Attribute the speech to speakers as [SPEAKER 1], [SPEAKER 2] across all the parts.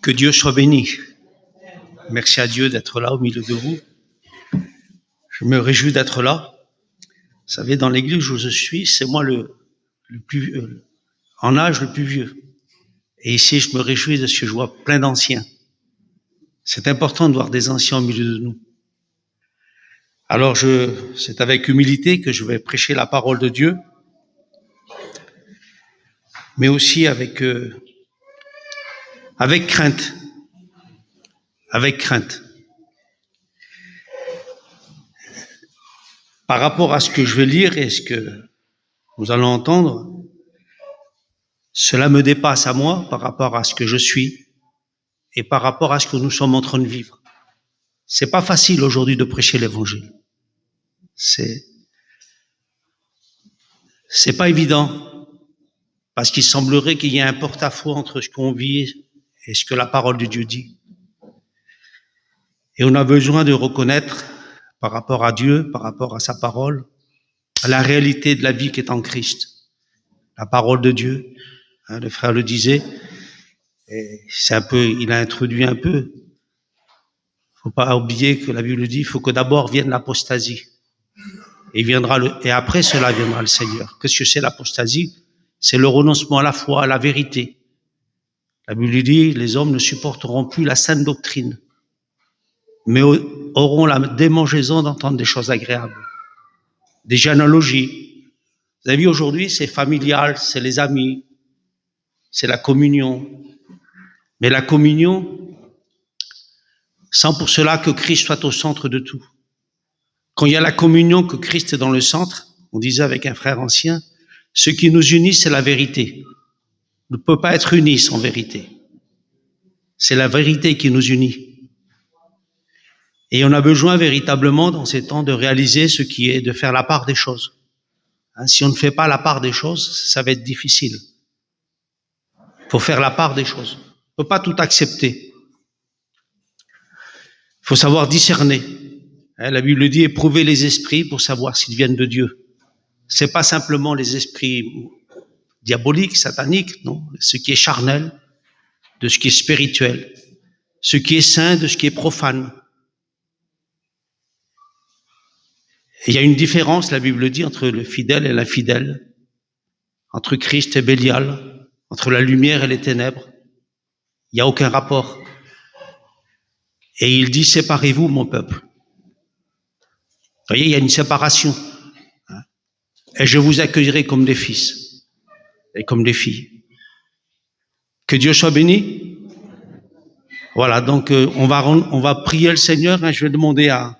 [SPEAKER 1] Que Dieu soit béni. Merci à Dieu d'être là au milieu de vous. Je me réjouis d'être là. Vous savez, dans l'église où je suis, c'est moi le plus, en âge le plus vieux. Et ici, je me réjouis de ce que je vois plein d'anciens. C'est important de voir des anciens au milieu de nous. Alors, c'est avec humilité que je vais prêcher la parole de Dieu, mais aussi avec crainte. Avec crainte. Par rapport à ce que je vais lire et ce que nous allons entendre, cela me dépasse à moi par rapport à ce que je suis et par rapport à ce que nous sommes en train de vivre. C'est pas facile aujourd'hui de prêcher l'évangile. C'est pas évident parce qu'il semblerait qu'il y ait un porte-à-faux entre ce qu'on vit et ce que la parole de Dieu dit. Et on a besoin de reconnaître par rapport à Dieu, par rapport à sa parole, la réalité de la vie qui est en Christ. La parole de Dieu, le frère le disait, et c'est un peu, il a introduit un peu. Faut pas oublier que la Bible dit, il faut que d'abord vienne l'apostasie. Et après cela viendra le Seigneur. Qu'est-ce que c'est l'apostasie? C'est le renoncement à la foi, à la vérité. La Bible dit, les hommes ne supporteront plus la saine doctrine, mais auront la démangeaison d'entendre des choses agréables, des généalogies. Vous avez vu, aujourd'hui, c'est familial, c'est les amis, c'est la communion. Mais la communion, sans pour cela que Christ soit au centre de tout. Quand il y a la communion, que Christ est dans le centre, on disait avec un frère ancien, ce qui nous unit, c'est la vérité. On ne peut pas être unis sans vérité. C'est la vérité qui nous unit. Et on a besoin véritablement, dans ces temps, de réaliser ce qui est, de faire la part des choses. Si on ne fait pas la part des choses, ça va être difficile. Il faut faire la part des choses. On ne peut pas tout accepter. Il faut savoir discerner. La Bible dit, éprouver les esprits pour savoir s'ils viennent de Dieu. C'est pas simplement les esprits diaboliques, sataniques, non. Ce qui est charnel, de ce qui est spirituel. Ce qui est saint, de ce qui est profane. Et il y a une différence, la Bible dit, entre le fidèle et l'infidèle, entre Christ et Bélial, entre la lumière et les ténèbres. Il n'y a aucun rapport. Et il dit, séparez-vous, mon peuple. Vous voyez, il y a une séparation. Et je vous accueillerai comme des fils et comme des filles. Que Dieu soit béni. Voilà, donc on va prier le Seigneur. Je vais demander à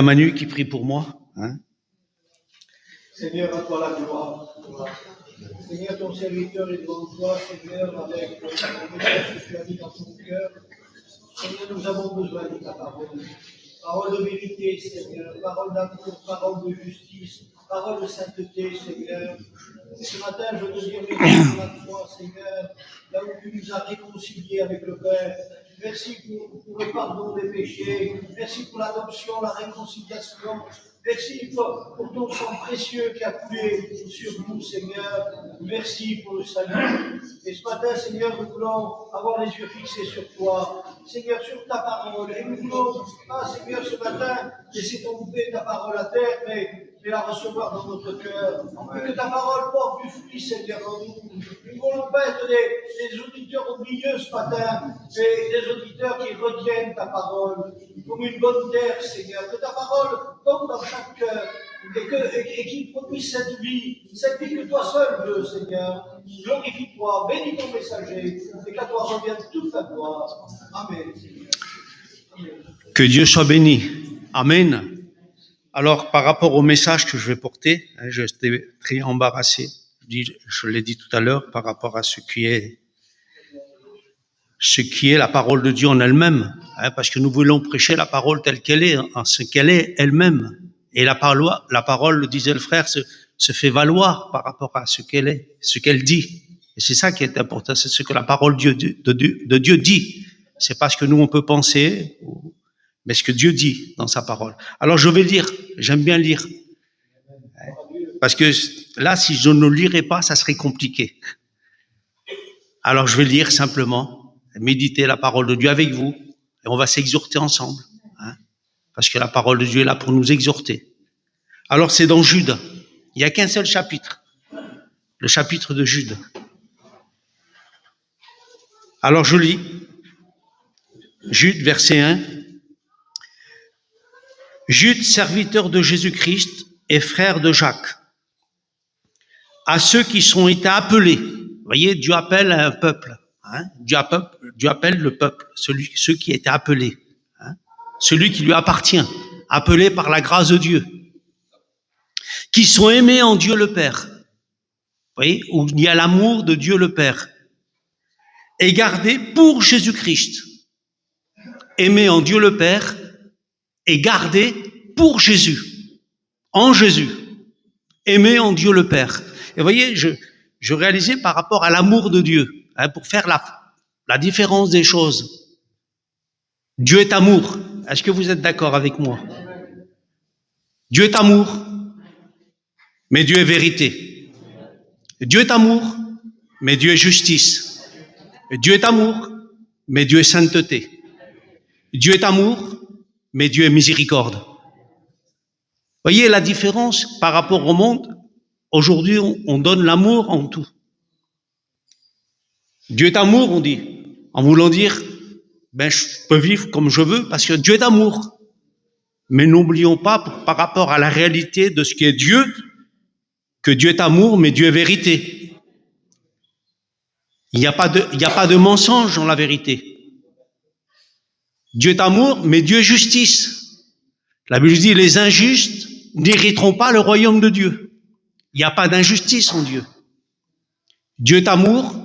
[SPEAKER 1] Manu qui prie pour moi.
[SPEAKER 2] Seigneur, à toi la gloire. Seigneur, ton serviteur est devant toi, Seigneur, avec le message que tu as mis dans son cœur. Seigneur, nous avons besoin de ta parole. Parole de vérité, Seigneur. Parole d'amour, parole de justice, parole de sainteté, Seigneur. Et ce matin, je veux te dire merci pour la foi, Seigneur, là où tu nous as réconciliés avec le Père. Merci pour le pardon des péchés. Merci pour l'adoption, la réconciliation. Merci pour ton sang précieux qui a coulé sur nous, Seigneur. Merci pour le salut. Et ce matin, Seigneur, nous voulons avoir les yeux fixés sur toi. Seigneur, sur ta parole. Et nous voulons, Seigneur, ce matin, laisser tomber ta parole à terre, mais la recevoir dans notre cœur. Et que ta parole porte du fruit, Seigneur, en nous. Nous ne voulons pas être des auditeurs oublieux ce matin, mais des auditeurs qui retiennent ta parole comme une bonne terre, Seigneur. Que ta parole tombe dans chaque cœur et qu'il produise cette vie que toi seul veux, Seigneur. Glorifie-toi, bénis ton messager, et qu'à toi revienne toute la gloire. Amen.
[SPEAKER 1] Que Dieu soit béni. Amen. Alors, par rapport au message que je vais porter, j'étais très embarrassé. Je l'ai dit tout à l'heure, par rapport à ce qui est la parole de Dieu en elle-même, parce que nous voulons prêcher la parole telle qu'elle est, en ce qu'elle est elle-même. Et la parole, disait le frère, se fait valoir par rapport à ce qu'elle est, ce qu'elle dit. Et c'est ça qui est important, c'est ce que la parole de Dieu dit. C'est pas ce que nous on peut penser, mais ce que Dieu dit dans sa parole. Alors je vais lire, j'aime bien lire. Parce que là, si je ne lirais pas, ça serait compliqué. Alors je vais lire simplement, méditer la parole de Dieu avec vous, et on va s'exhorter ensemble, hein, parce que la parole de Dieu est là pour nous exhorter. Alors c'est dans Jude, il n'y a qu'un seul chapitre, le chapitre de Jude. Alors je lis, Jude, verset 1. Jude, serviteur de Jésus-Christ et frère de Jacques, à ceux qui sont été appelés. Vous voyez, Dieu appelle un peuple. Hein, Dieu appelle le peuple, ceux qui étaient appelés. Hein, celui qui lui appartient, appelé par la grâce de Dieu. Qui sont aimés en Dieu le Père. Vous voyez, où il y a l'amour de Dieu le Père. Et gardés pour Jésus-Christ. Aimés en Dieu le Père et gardés pour Jésus. En Jésus. Aimés en Dieu le Père. Et vous voyez, je réalisais par rapport à l'amour de Dieu, hein, pour faire la différence des choses. Dieu est amour. Est-ce que vous êtes d'accord avec moi? Dieu est amour, mais Dieu est vérité. Dieu est amour, mais Dieu est justice. Dieu est amour, mais Dieu est sainteté. Dieu est amour, mais Dieu est miséricorde. Voyez la différence par rapport au monde. Aujourd'hui, on donne l'amour en tout. Dieu est amour, on dit, en voulant dire, je peux vivre comme je veux parce que Dieu est amour. Mais n'oublions pas, par rapport à la réalité de ce qui est Dieu, que Dieu est amour, mais Dieu est vérité. Il n'y a pas de mensonge dans la vérité. Dieu est amour, mais Dieu est justice. La Bible dit, les injustes n'hériteront pas le royaume de Dieu. Il n'y a pas d'injustice en Dieu. Dieu est amour,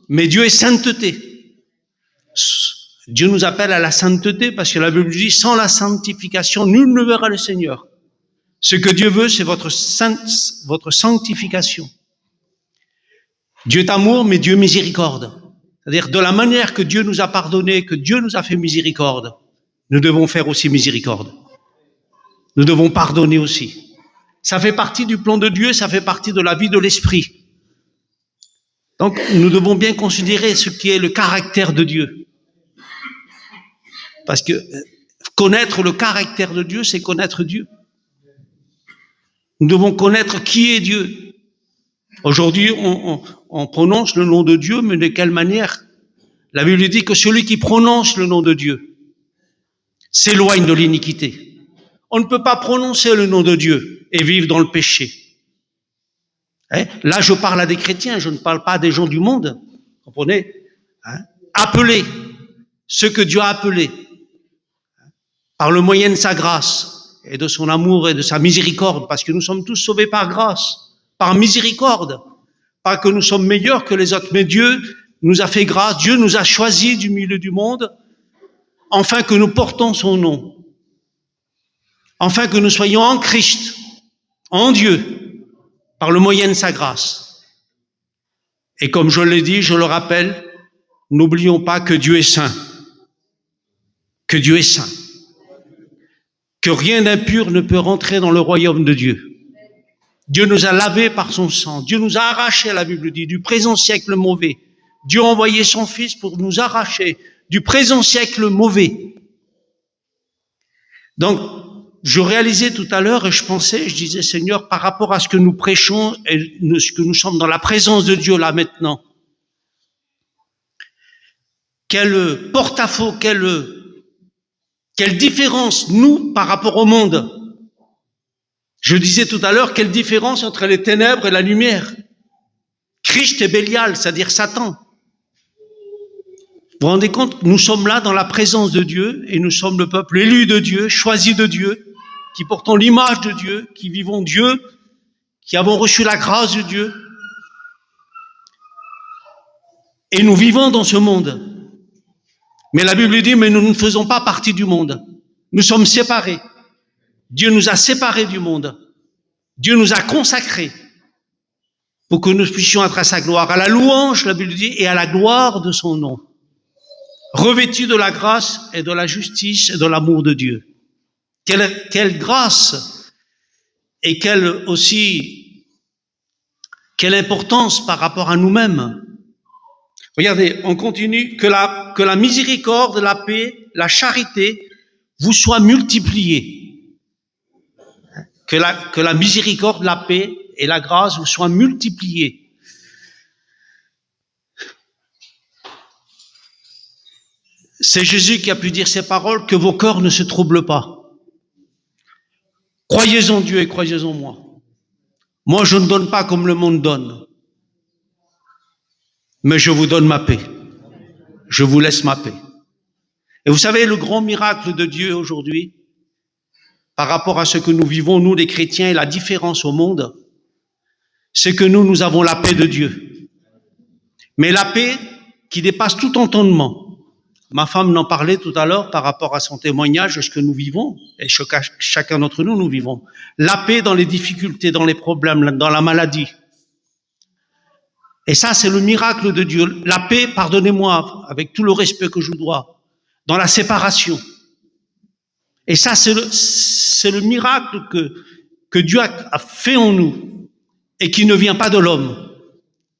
[SPEAKER 1] mais Dieu est sainteté. Dieu nous appelle à la sainteté parce que la Bible dit, sans la sanctification, nul ne verra le Seigneur. Ce que Dieu veut, c'est votre sanctification. Dieu est amour, mais Dieu est miséricorde. C'est-à-dire, de la manière que Dieu nous a pardonné, que Dieu nous a fait miséricorde, nous devons faire aussi miséricorde. Nous devons pardonner aussi. Ça fait partie du plan de Dieu, ça fait partie de la vie de l'esprit. Donc, nous devons bien considérer ce qui est le caractère de Dieu. Parce que connaître le caractère de Dieu, c'est connaître Dieu. Nous devons connaître qui est Dieu. Aujourd'hui, on prononce le nom de Dieu, mais de quelle manière? La Bible dit que celui qui prononce le nom de Dieu s'éloigne de l'iniquité. On ne peut pas prononcer le nom de Dieu et vivre dans le péché. Là, je parle à des chrétiens, je ne parle pas à des gens du monde. Vous comprenez? Appelés, ceux que Dieu a appelés, par le moyen de sa grâce et de son amour et de sa miséricorde, parce que nous sommes tous sauvés par grâce, par miséricorde. Pas que nous sommes meilleurs que les autres, mais Dieu nous a fait grâce, Dieu nous a choisis du milieu du monde, afin que nous portons son nom. Afin que nous soyons en Christ, en Dieu, par le moyen de sa grâce. Et comme je l'ai dit, je le rappelle, n'oublions pas que Dieu est saint. Que Dieu est saint. Que rien d'impur ne peut rentrer dans le royaume de Dieu. Dieu nous a lavés par son sang. Dieu nous a arrachés, la Bible dit, du présent siècle mauvais. Dieu a envoyé son Fils pour nous arracher du présent siècle mauvais. Donc, je réalisais tout à l'heure et je disais, Seigneur, par rapport à ce que nous prêchons et ce que nous sommes dans la présence de Dieu là maintenant, quel porte-à-faux, quelle différence, nous, par rapport au monde. Je disais tout à l'heure, quelle différence entre les ténèbres et la lumière. Christ et Bélial, c'est-à-dire Satan. Vous vous rendez compte, nous sommes là dans la présence de Dieu et nous sommes le peuple élu de Dieu, choisi de Dieu, qui portons l'image de Dieu, qui vivons Dieu, qui avons reçu la grâce de Dieu. Et nous vivons dans ce monde. Mais la Bible dit, mais nous ne faisons pas partie du monde. Nous sommes séparés. Dieu nous a séparés du monde. Dieu nous a consacrés pour que nous puissions être à sa gloire, à la louange, la Bible dit, et à la gloire de son nom. Revêtus de la grâce et de la justice et de l'amour de Dieu. Quelle grâce et quelle importance par rapport à nous-mêmes. Regardez, on continue, que la miséricorde, la paix, la charité vous soient multipliées. Que la miséricorde, la paix et la grâce vous soient multipliées. C'est Jésus qui a pu dire ces paroles, que vos cœurs ne se troublent pas. Croyez en Dieu et croyez en moi. Moi, je ne donne pas comme le monde donne, mais je vous donne ma paix. Je vous laisse ma paix. Et vous savez, le grand miracle de Dieu aujourd'hui, par rapport à ce que nous vivons, nous les chrétiens, et la différence au monde, c'est que nous avons la paix de Dieu. Mais la paix qui dépasse tout entendement. Ma femme n'en parlait tout à l'heure par rapport à son témoignage de ce que nous vivons, et chacun d'entre nous, nous vivons. La paix dans les difficultés, dans les problèmes, dans la maladie. Et ça, c'est le miracle de Dieu. La paix, pardonnez-moi, avec tout le respect que je vous dois, dans la séparation. Et ça, c'est le miracle que Dieu a fait en nous, et qui ne vient pas de l'homme,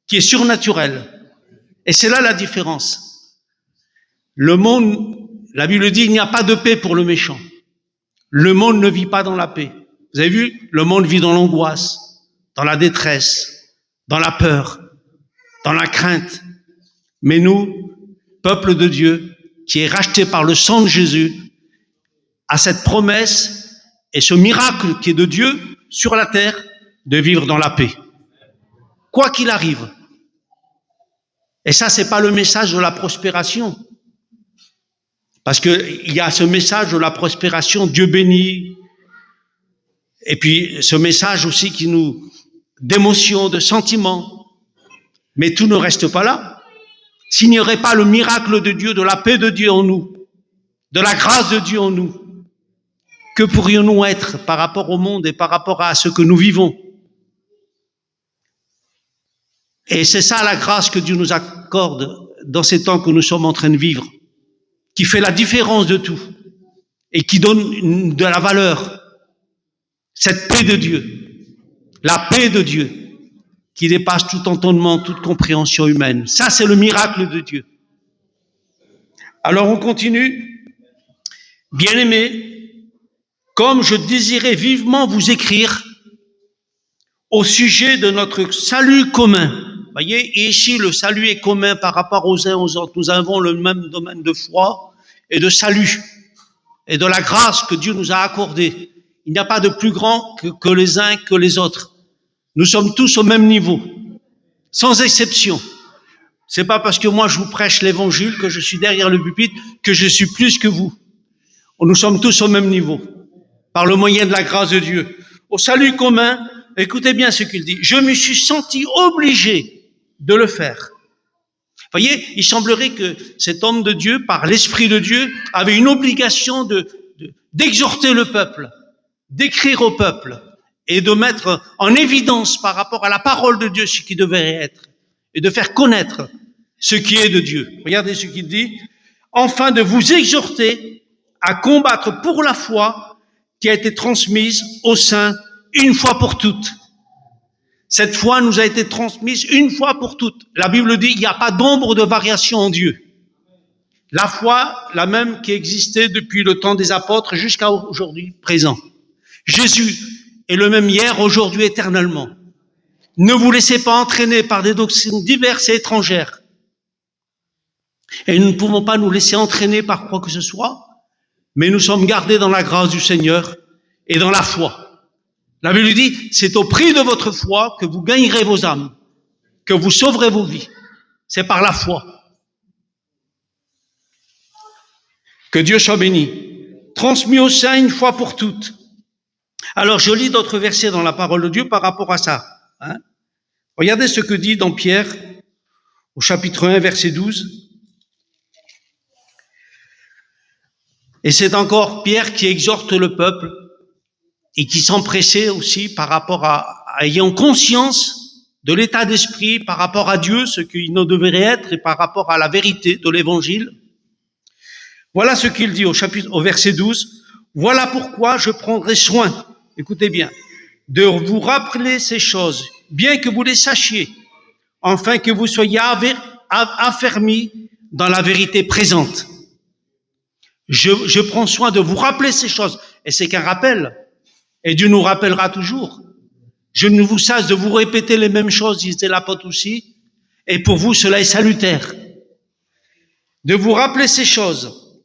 [SPEAKER 1] qui est surnaturel. Et c'est là la différence. Le monde, la Bible dit, il n'y a pas de paix pour le méchant. Le monde ne vit pas dans la paix. Vous avez vu? Le monde vit dans l'angoisse, dans la détresse, dans la peur, dans la crainte. Mais nous, peuple de Dieu, qui est racheté par le sang de Jésus, a cette promesse et ce miracle qui est de Dieu sur la terre, de vivre dans la paix. Quoi qu'il arrive. Et ça, c'est pas le message de la prospération. Parce qu'il y a ce message de la prospération, Dieu bénit, et puis ce message aussi qui nous, d'émotion, de sentiments. Mais tout ne reste pas là. S'il n'y aurait pas le miracle de Dieu, de la paix de Dieu en nous, de la grâce de Dieu en nous, que pourrions-nous être par rapport au monde et par rapport à ce que nous vivons? Et c'est ça la grâce que Dieu nous accorde dans ces temps que nous sommes en train de vivre, qui fait la différence de tout et qui donne de la valeur. Cette paix de Dieu, la paix de Dieu, qui dépasse tout entendement, toute compréhension humaine. Ça, c'est le miracle de Dieu. Alors, on continue. Bien-aimés, comme je désirais vivement vous écrire au sujet de notre salut commun. Voyez, et ici, le salut est commun par rapport aux uns aux autres. Nous avons le même domaine de foi et de salut et de la grâce que Dieu nous a accordée. Il n'y a pas de plus grand que les uns que les autres. Nous sommes tous au même niveau, sans exception. C'est pas parce que moi je vous prêche l'évangile, que je suis derrière le pupitre, que je suis plus que vous. Nous sommes tous au même niveau, par le moyen de la grâce de Dieu. Au salut commun, écoutez bien ce qu'il dit. Je me suis senti obligé de le faire. Voyez, il semblerait que cet homme de Dieu, par l'Esprit de Dieu, avait une obligation d'exhorter le peuple, d'écrire au peuple et de mettre en évidence par rapport à la parole de Dieu ce qui devait être et de faire connaître ce qui est de Dieu. Regardez ce qu'il dit. Afin de vous exhorter à combattre pour la foi qui a été transmise aux saints une fois pour toutes. Cette foi nous a été transmise une fois pour toutes. La Bible dit, il n'y a pas d'ombre de variation en Dieu. La foi, la même qui existait depuis le temps des apôtres jusqu'à aujourd'hui, présent. Jésus est le même hier, aujourd'hui, éternellement. Ne vous laissez pas entraîner par des doctrines diverses et étrangères. Et nous ne pouvons pas nous laisser entraîner par quoi que ce soit, mais nous sommes gardés dans la grâce du Seigneur et dans la foi. La Bible dit, c'est au prix de votre foi que vous gagnerez vos âmes, que vous sauverez vos vies. C'est par la foi. Que Dieu soit béni. Transmis aux saints une fois pour toutes. Alors, je lis d'autres versets dans la parole de Dieu par rapport à ça. Regardez ce que dit dans Pierre, au chapitre 1, verset 12. Et c'est encore Pierre qui exhorte le peuple et qui s'empressait aussi par rapport à ayant conscience de l'état d'esprit par rapport à Dieu, ce qu'il ne devrait être, et par rapport à la vérité de l'évangile. Voilà ce qu'il dit au verset 12. Voilà pourquoi je prendrai soin, écoutez bien, de vous rappeler ces choses, bien que vous les sachiez, afin que vous soyez affermis dans la vérité présente. Je prends soin de vous rappeler ces choses. Et c'est qu'un rappel. Et Dieu nous rappellera toujours. Je ne vous cesse de vous répéter les mêmes choses, disait l'apôtre aussi. Et pour vous, cela est salutaire. De vous rappeler ces choses.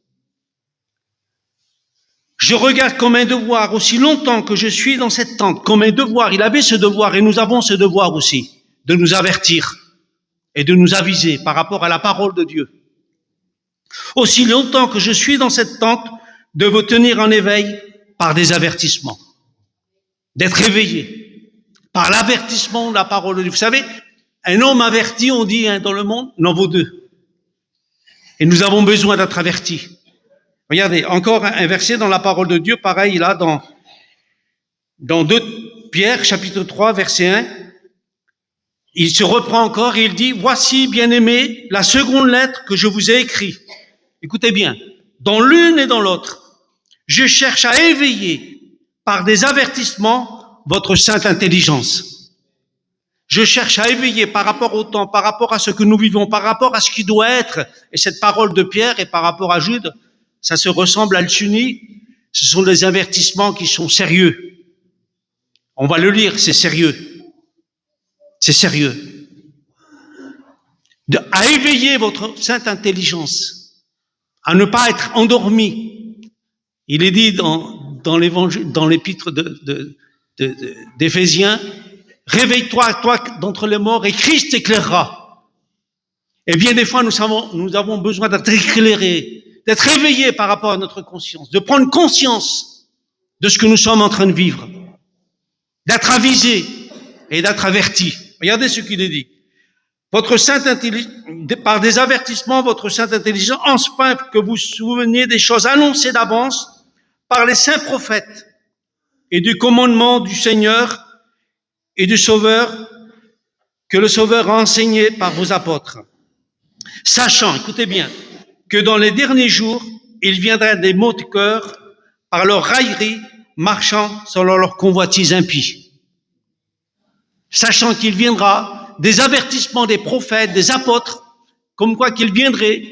[SPEAKER 1] Je regarde comme un devoir, aussi longtemps que je suis dans cette tente, comme un devoir. Il avait ce devoir et nous avons ce devoir aussi, de nous avertir et de nous aviser par rapport à la parole de Dieu. Aussi longtemps que je suis dans cette tente, de vous tenir en éveil par des avertissements. D'être éveillé par l'avertissement de la parole de Dieu. Vous savez, un homme averti, on dit dans le monde, n'en vaut deux. Et nous avons besoin d'être avertis. Regardez, encore un verset dans la parole de Dieu, pareil là, dans 2 Pierre, chapitre 3, verset 1. Il se reprend encore et il dit, voici, bien-aimés, la seconde lettre que je vous ai écrite. Écoutez bien, dans l'une et dans l'autre, je cherche à éveiller par des avertissements votre sainte intelligence. Je cherche à éveiller par rapport au temps, par rapport à ce que nous vivons, par rapport à ce qui doit être. Et cette parole de Pierre et par rapport à Jude, ça se ressemble à Al-Sunni. Ce sont des avertissements qui sont sérieux. On va le lire, c'est sérieux. C'est sérieux. À éveiller votre sainte intelligence, à ne pas être endormi. Il est dit dans l'évangile, dans l'épître d'Éphésiens, réveille-toi, toi d'entre les morts, et Christ éclairera. Et bien des fois, nous avons besoin d'être éclairés, d'être éveillés par rapport à notre conscience, de prendre conscience de ce que nous sommes en train de vivre, d'être avisés et d'être avertis. Regardez ce qu'il est dit. Votre sainte intelligence, par des avertissements, votre sainte intelligence, enfin que vous vous souveniez des choses annoncées d'avance par les saints prophètes et du commandement du Seigneur et du Sauveur que le Sauveur a enseigné par vos apôtres. Sachant, écoutez bien, que dans les derniers jours, il viendra des maux de cœur par leur raillerie, marchant selon leur convoitise impie. Sachant qu'il viendra des avertissements des prophètes, des apôtres, comme quoi qu'il viendrait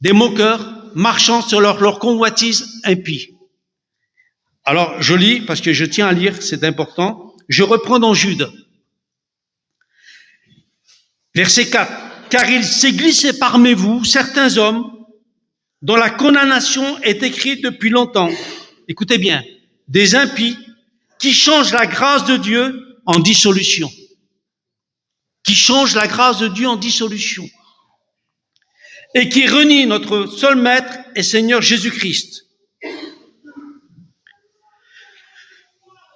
[SPEAKER 1] des moqueurs, marchant sur leur convoitise impie. Alors, je lis, parce que je tiens à lire, c'est important. Je reprends dans Jude. Verset 4. Car il s'est glissé parmi vous certains hommes dont la condamnation est écrite depuis longtemps. Écoutez bien, des impies qui changent la grâce de Dieu en dissolution. Qui changent la grâce de Dieu en dissolution. Et qui renient notre seul Maître et Seigneur Jésus-Christ.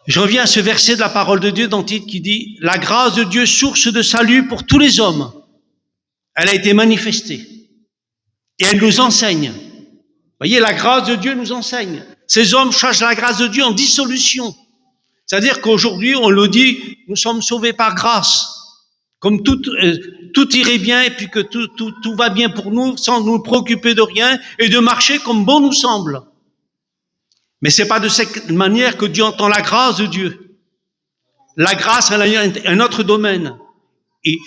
[SPEAKER 1] Je reviens à ce verset de la parole de Dieu dans Tite qui dit « La grâce de Dieu, source de salut pour tous les hommes, elle a été manifestée. Et elle nous enseigne. » Vous voyez, la grâce de Dieu nous enseigne. Ces hommes changent la grâce de Dieu en dissolution. C'est-à-dire qu'aujourd'hui, on le dit, nous sommes sauvés par grâce. Comme tout irait bien et puis que tout va bien pour nous sans nous préoccuper de rien et de marcher comme bon nous semble. Mais c'est pas de cette manière que Dieu entend la grâce de Dieu. La grâce, elle a un autre domaine. Et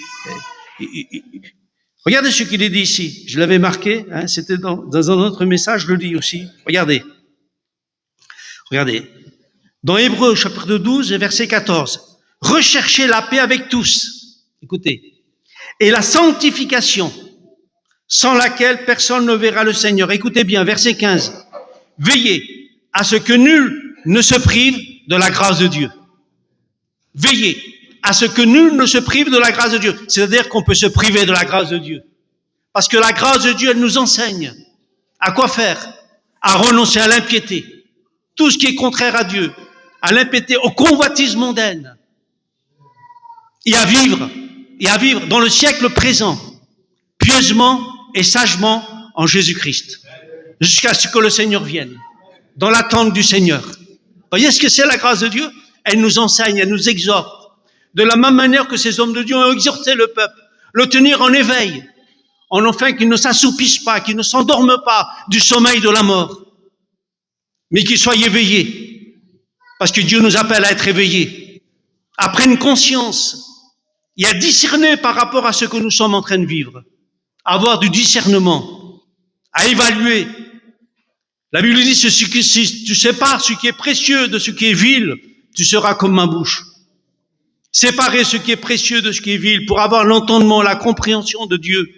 [SPEAKER 1] regardez ce qu'il est dit ici. Je l'avais marqué, hein, c'était dans un autre message, je le dis aussi. Regardez. Dans Hébreux, chapitre 12, verset 14. Recherchez la paix avec tous. Écoutez. Et la sanctification, sans laquelle personne ne verra le Seigneur. Écoutez bien, verset 15. Veillez à ce que nul ne se prive de la grâce de Dieu. Veillez à ce que nul ne se prive de la grâce de Dieu. C'est-à-dire qu'on peut se priver de la grâce de Dieu. Parce que la grâce de Dieu, elle nous enseigne à quoi faire, à renoncer à l'impiété. Tout ce qui est contraire à Dieu, à l'impiété, aux convoitises mondaines. Et à vivre dans le siècle présent, pieusement et sagement en Jésus-Christ. Jusqu'à ce que le Seigneur vienne. Dans l'attente du Seigneur. Vous voyez ce que c'est la grâce de Dieu? Elle nous enseigne, elle nous exhorte. De la même manière que ces hommes de Dieu ont exhorté le peuple, le tenir en éveil, en enfin qu'ils ne s'assoupissent pas, qu'ils ne s'endorment pas du sommeil de la mort, mais qu'ils soient éveillés. Parce que Dieu nous appelle à être éveillés, à prendre conscience et à discerner par rapport à ce que nous sommes en train de vivre. Avoir du discernement, à évaluer. La Bible dit, si tu sépares ce qui est précieux de ce qui est vil, tu seras comme ma bouche. Séparer ce qui est précieux de ce qui est vil pour avoir l'entendement, la compréhension de Dieu.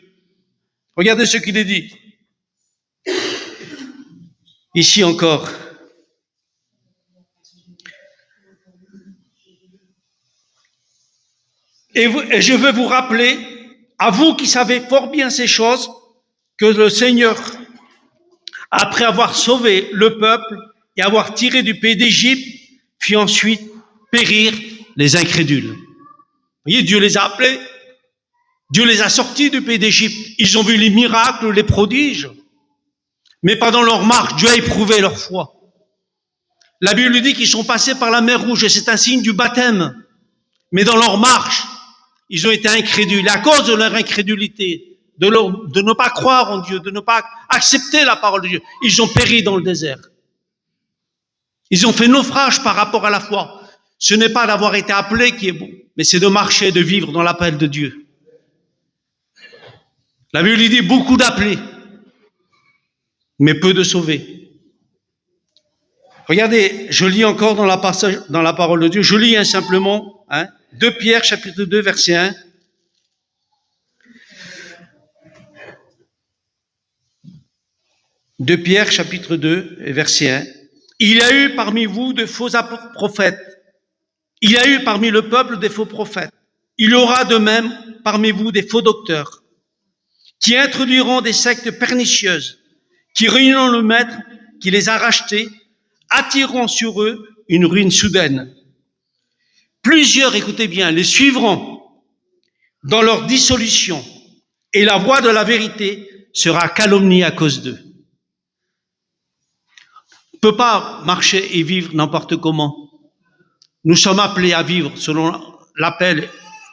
[SPEAKER 1] Regardez ce qu'il est dit. Ici encore. Et je veux vous rappeler, à vous qui savez fort bien ces choses, que le Seigneur, après avoir sauvé le peuple et avoir tiré du pays d'Égypte, fit ensuite périr les incrédules. Vous voyez, Dieu les a appelés, Dieu les a sortis du pays d'Égypte. Ils ont vu les miracles, les prodiges, mais pendant leur marche, Dieu a éprouvé leur foi. La Bible dit qu'ils sont passés par la mer Rouge et c'est un signe du baptême. Mais dans leur marche, ils ont été incrédules. Et à cause de leur incrédulité, de ne pas croire en Dieu, de ne pas accepter la parole de Dieu, ils ont péri dans le désert. Ils ont fait naufrage par rapport à la foi. Ce n'est pas d'avoir été appelé qui est bon, mais c'est de marcher, de vivre dans l'appel de Dieu. La Bible dit beaucoup d'appelés, mais peu de sauvés. Regardez, je lis encore dans la parole de Dieu, je lis simplement, 2 Pierre, chapitre 2, verset 1. De Pierre, chapitre 2, verset 1. Il y a eu parmi vous de faux prophètes. Il y a eu parmi le peuple des faux prophètes. Il y aura de même parmi vous des faux docteurs qui introduiront des sectes pernicieuses, qui réuniront le maître qui les a rachetés, attireront sur eux une ruine soudaine. Plusieurs, écoutez bien, les suivront dans leur dissolution et la voie de la vérité sera calomniée à cause d'eux. On ne peut pas marcher et vivre n'importe comment. Nous sommes appelés à vivre selon l'appel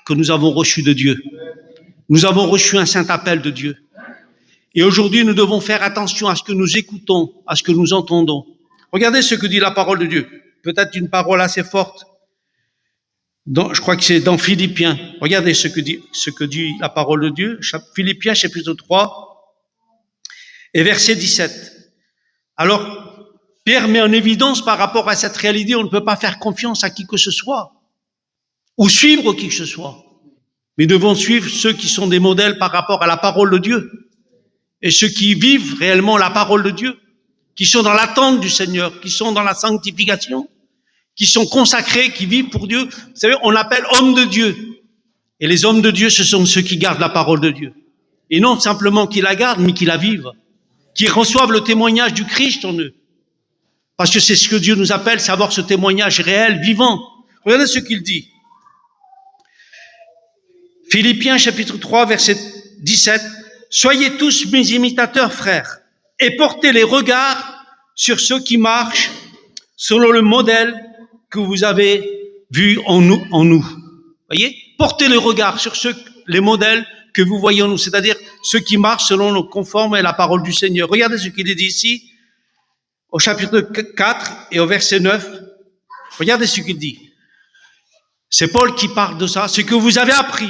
[SPEAKER 1] que nous avons reçu de Dieu. Nous avons reçu un saint appel de Dieu. Et aujourd'hui, nous devons faire attention à ce que nous écoutons, à ce que nous entendons. Regardez ce que dit la parole de Dieu. Peut-être une parole assez forte. Je crois que c'est dans Philippiens. Regardez ce que dit la parole de Dieu. Philippiens, chapitre 3, et verset 17. Alors, Pierre met en évidence par rapport à cette réalité, on ne peut pas faire confiance à qui que ce soit, ou suivre qui que ce soit. Mais nous devons suivre ceux qui sont des modèles par rapport à la parole de Dieu, et ceux qui vivent réellement la parole de Dieu, qui sont dans l'attente du Seigneur, qui sont dans la sanctification, qui sont consacrés, qui vivent pour Dieu. Vous savez, on appelle hommes de Dieu. Et les hommes de Dieu, ce sont ceux qui gardent la parole de Dieu. Et non simplement qui la gardent, mais qui la vivent. Qui reçoivent le témoignage du Christ en eux. Parce que c'est ce que Dieu nous appelle, c'est avoir ce témoignage réel, vivant. Regardez ce qu'il dit. Philippiens chapitre 3, verset 17. Soyez tous mes imitateurs, frères, et portez les regards sur ceux qui marchent selon le modèle que vous avez vu en nous. Voyez? Portez le regard sur les modèles que vous voyez en nous, c'est-à-dire ceux qui marchent selon le conforme à la parole du Seigneur. Regardez ce qu'il est dit ici, au chapitre 4 et au verset 9. Regardez ce qu'il dit. C'est Paul qui parle de ça. Ce que vous avez appris,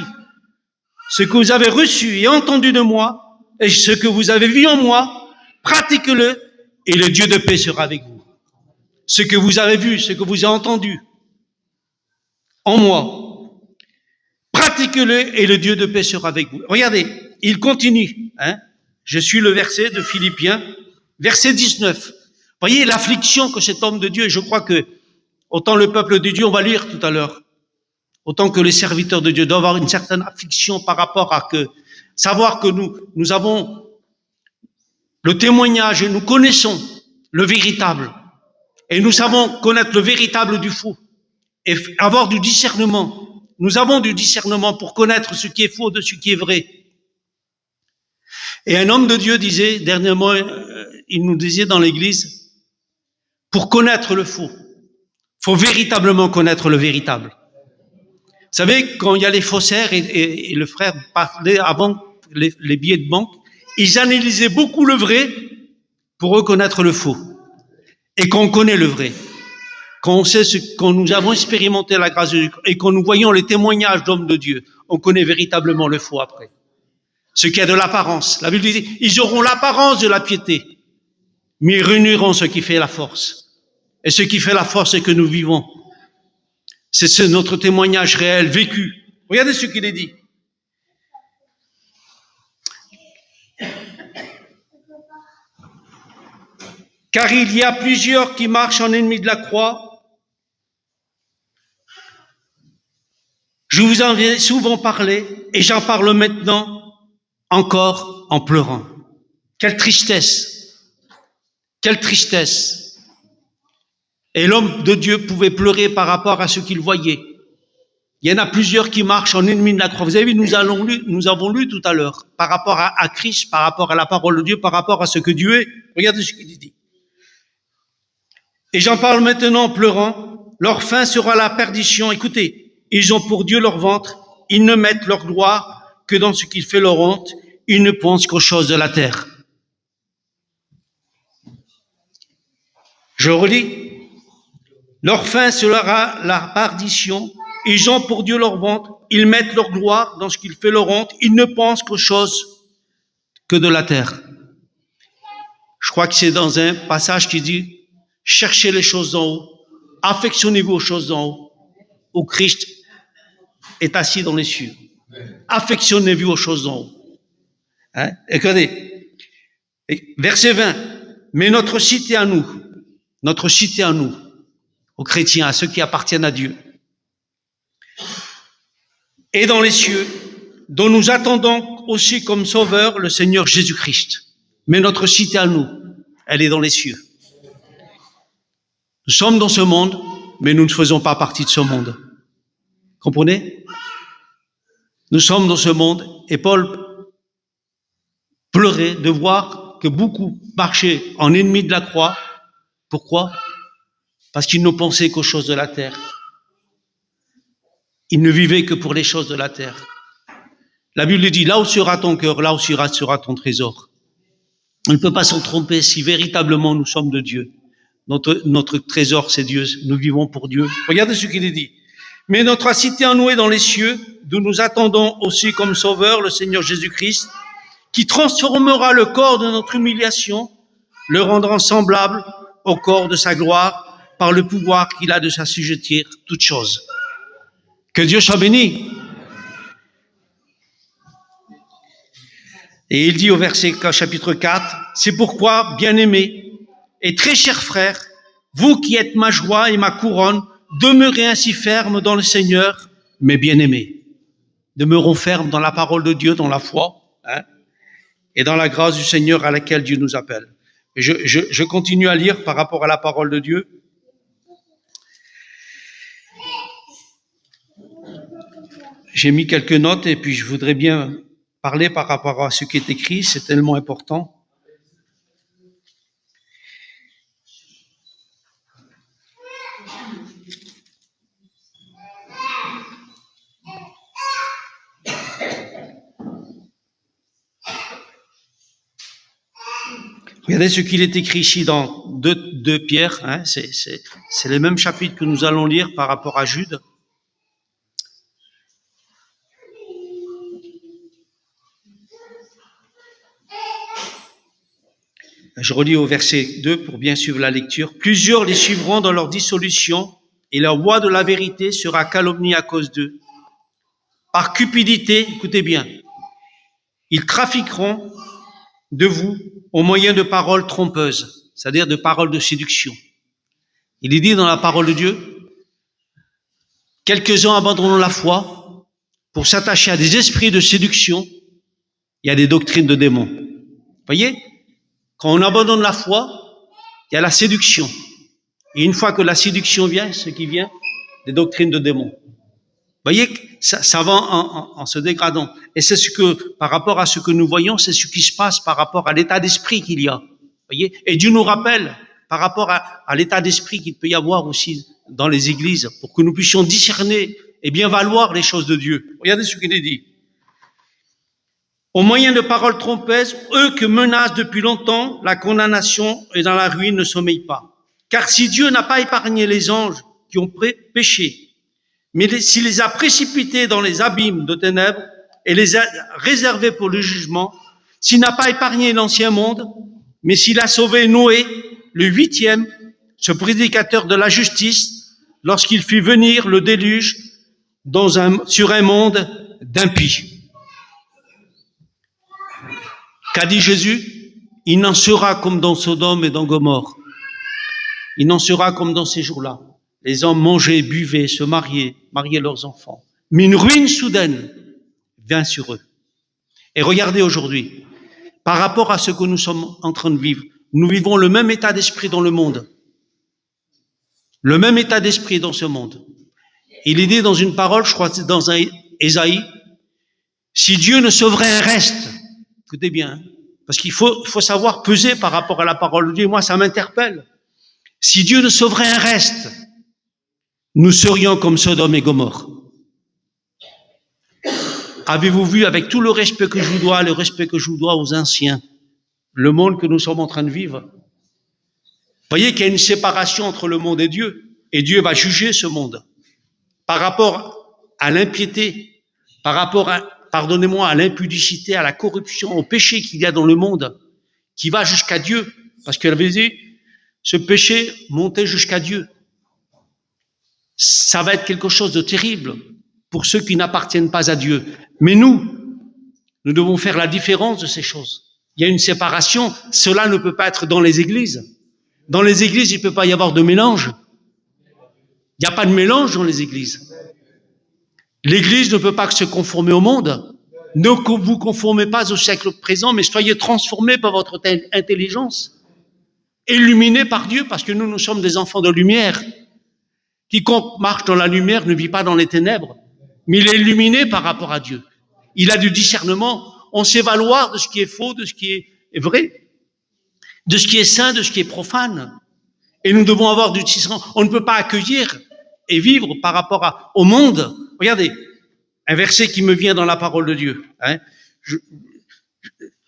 [SPEAKER 1] ce que vous avez reçu et entendu de moi, et ce que vous avez vu en moi, pratiquez-le, et le Dieu de paix sera avec vous. Ce que vous avez vu, ce que vous avez entendu en moi, pratiquez-le, et le Dieu de paix sera avec vous. Regardez, il continue. Je suis le verset de Philippiens, verset 19. Voyez l'affliction que cet homme de Dieu, et je crois que autant le peuple de Dieu, on va lire tout à l'heure, autant que les serviteurs de Dieu doivent avoir une certaine affliction par rapport à savoir que nous avons le témoignage et nous connaissons le véritable. Et nous savons connaître le véritable du faux. Et avoir du discernement. Nous avons du discernement pour connaître ce qui est faux de ce qui est vrai. Et un homme de Dieu disait, dernièrement, il nous disait dans l'église, pour connaître le faux, faut véritablement connaître le véritable. Vous savez, quand il y a les faussaires, et le frère parlait avant les billets de banque, ils analysaient beaucoup le vrai pour reconnaître le faux. Et quand on connaît le vrai, quand on sait quand nous avons expérimenté la grâce de Dieu, et quand nous voyons les témoignages d'hommes de Dieu, on connaît véritablement le faux après. Ce qui est de l'apparence. La Bible dit, ils auront l'apparence de la piété, mais ils renieront ce qui fait la force. Et ce qui fait la force, c'est que nous vivons. C'est notre témoignage réel, vécu. Regardez ce qu'il est dit. Car il y a plusieurs qui marchent en ennemis de la croix. Je vous en ai souvent parlé et j'en parle maintenant encore en pleurant. Quelle tristesse! Quelle tristesse! Et l'homme de Dieu pouvait pleurer par rapport à ce qu'il voyait. Il y en a plusieurs qui marchent en ennemis de la croix. Vous avez vu, nous avons lu tout à l'heure par rapport à Christ, par rapport à la parole de Dieu, par rapport à ce que Dieu est. Regardez ce qu'il dit. Et j'en parle maintenant en pleurant. Leur fin sera la perdition. Écoutez, ils ont pour Dieu leur ventre. Ils ne mettent leur gloire que dans ce qui fait leur honte. Ils ne pensent qu'aux choses de la terre. Je relis. Leur fin sera la perdition. Ils ont pour Dieu leur ventre. Ils mettent leur gloire dans ce qui fait leur honte. Ils ne pensent qu'aux choses que de la terre. Je crois que c'est dans un passage qui dit cherchez les choses d'en haut, affectionnez-vous aux choses d'en haut, où Christ est assis dans les cieux. Affectionnez-vous aux choses d'en haut. Hein? Et regardez, verset 20, mais notre cité à nous, aux chrétiens, à ceux qui appartiennent à Dieu, est dans les cieux, dont nous attendons aussi comme sauveur le Seigneur Jésus-Christ. Mais notre cité à nous, elle est dans les cieux. Nous sommes dans ce monde, mais nous ne faisons pas partie de ce monde. Comprenez? Nous sommes dans ce monde, et Paul pleurait de voir que beaucoup marchaient en ennemis de la croix. Pourquoi? Parce qu'ils ne pensaient qu'aux choses de la terre. Ils ne vivaient que pour les choses de la terre. La Bible dit, là où sera ton cœur, là où sera ton trésor. On ne peut pas s'en tromper si véritablement nous sommes de Dieu. Notre trésor, c'est Dieu. Nous vivons pour Dieu. Regardez ce qu'il est dit. Mais notre cité en nous est dans les cieux, d'où nous attendons aussi comme sauveur le Seigneur Jésus-Christ, qui transformera le corps de notre humiliation, le rendant semblable au corps de sa gloire, par le pouvoir qu'il a de s'assujettir toutes choses. Que Dieu soit béni. Et il dit au verset chapitre 4, c'est pourquoi, bien-aimés, et très chers frères, vous qui êtes ma joie et ma couronne, demeurez ainsi fermes dans le Seigneur, mes bien-aimés. Demeurons fermes dans la parole de Dieu, dans la foi, hein, et dans la grâce du Seigneur à laquelle Dieu nous appelle. Et je continue à lire par rapport à la parole de Dieu. J'ai mis quelques notes et puis je voudrais bien parler par rapport à ce qui est écrit, c'est tellement important. Regardez ce qu'il est écrit ici dans 2 Pierre, hein, c'est les mêmes chapitres que nous allons lire par rapport à Jude. Je relis au verset 2 pour bien suivre la lecture. Plusieurs les suivront dans leur dissolution et leur voix de la vérité sera calomniée à cause d'eux. Par cupidité, écoutez bien, ils trafiqueront de vous au moyen de paroles trompeuses, c'est-à-dire de paroles de séduction. Il est dit dans la parole de Dieu, quelques-uns abandonnent la foi pour s'attacher à des esprits de séduction et à des doctrines de démons. Voyez? Quand on abandonne la foi, il y a la séduction. Et une fois que la séduction vient, ce qui vient, des doctrines de démons. Vous voyez, ça va en se dégradant. Et c'est ce que, par rapport à ce que nous voyons, c'est ce qui se passe par rapport à l'état d'esprit qu'il y a. Vous voyez? Et Dieu nous rappelle, par rapport à l'état d'esprit qu'il peut y avoir aussi dans les églises, pour que nous puissions discerner et bien valoir les choses de Dieu. Regardez ce qu'il est dit. Au moyen de paroles trompeuses, eux que menacent depuis longtemps la condamnation et dans la ruine ne sommeillent pas. Car si Dieu n'a pas épargné les anges qui ont péché, mais s'il les a précipités dans les abîmes de ténèbres et les a réservés pour le jugement, s'il n'a pas épargné l'ancien monde, mais s'il a sauvé Noé, le 8e, ce prédicateur de la justice, lorsqu'il fit venir le déluge sur un monde d'impies. Qu'a dit Jésus? Il n'en sera comme dans Sodome et dans Gomorrhe. Il n'en sera comme dans ces jours-là. Les hommes mangeaient, buvaient, se mariaient leurs enfants. Mais une ruine soudaine vient sur eux. Et regardez aujourd'hui, par rapport à ce que nous sommes en train de vivre, nous vivons le même état d'esprit dans le monde. Le même état d'esprit dans ce monde. Il est dit dans une parole, je crois que c'est dans un Ésaïe, si Dieu ne sauverait un reste, écoutez bien, parce qu'il faut savoir peser par rapport à la parole de Dieu. Moi, ça m'interpelle. Si Dieu ne sauverait un reste, nous serions comme Sodome et Gomorrhe. Avez-vous vu, avec tout le respect que je vous dois, le respect que je vous dois aux anciens, le monde que nous sommes en train de vivre? Vous voyez qu'il y a une séparation entre le monde et Dieu va juger ce monde. Par rapport à l'impiété, par rapport à, pardonnez-moi, à l'impudicité, à la corruption, au péché qu'il y a dans le monde, qui va jusqu'à Dieu, parce qu'elle avait dit, ce péché montait jusqu'à Dieu. Ça va être quelque chose de terrible pour ceux qui n'appartiennent pas à Dieu. Mais nous devons faire la différence de ces choses. Il y a une séparation, cela ne peut pas être dans les églises. Dans les églises, il ne peut pas y avoir de mélange. Il n'y a pas de mélange dans les églises. L'église ne peut pas se conformer au monde. Ne vous conformez pas au siècle présent, mais soyez transformés par votre intelligence. Illuminés par Dieu, parce que nous sommes des enfants de lumière. Quiconque marche dans la lumière ne vit pas dans les ténèbres, mais il est illuminé par rapport à Dieu. Il a du discernement. On sait valoir de ce qui est faux, de ce qui est vrai, de ce qui est saint, de ce qui est profane. Et nous devons avoir du discernement. On ne peut pas accueillir et vivre par rapport au monde. Regardez, un verset qui me vient dans la parole de Dieu. Vous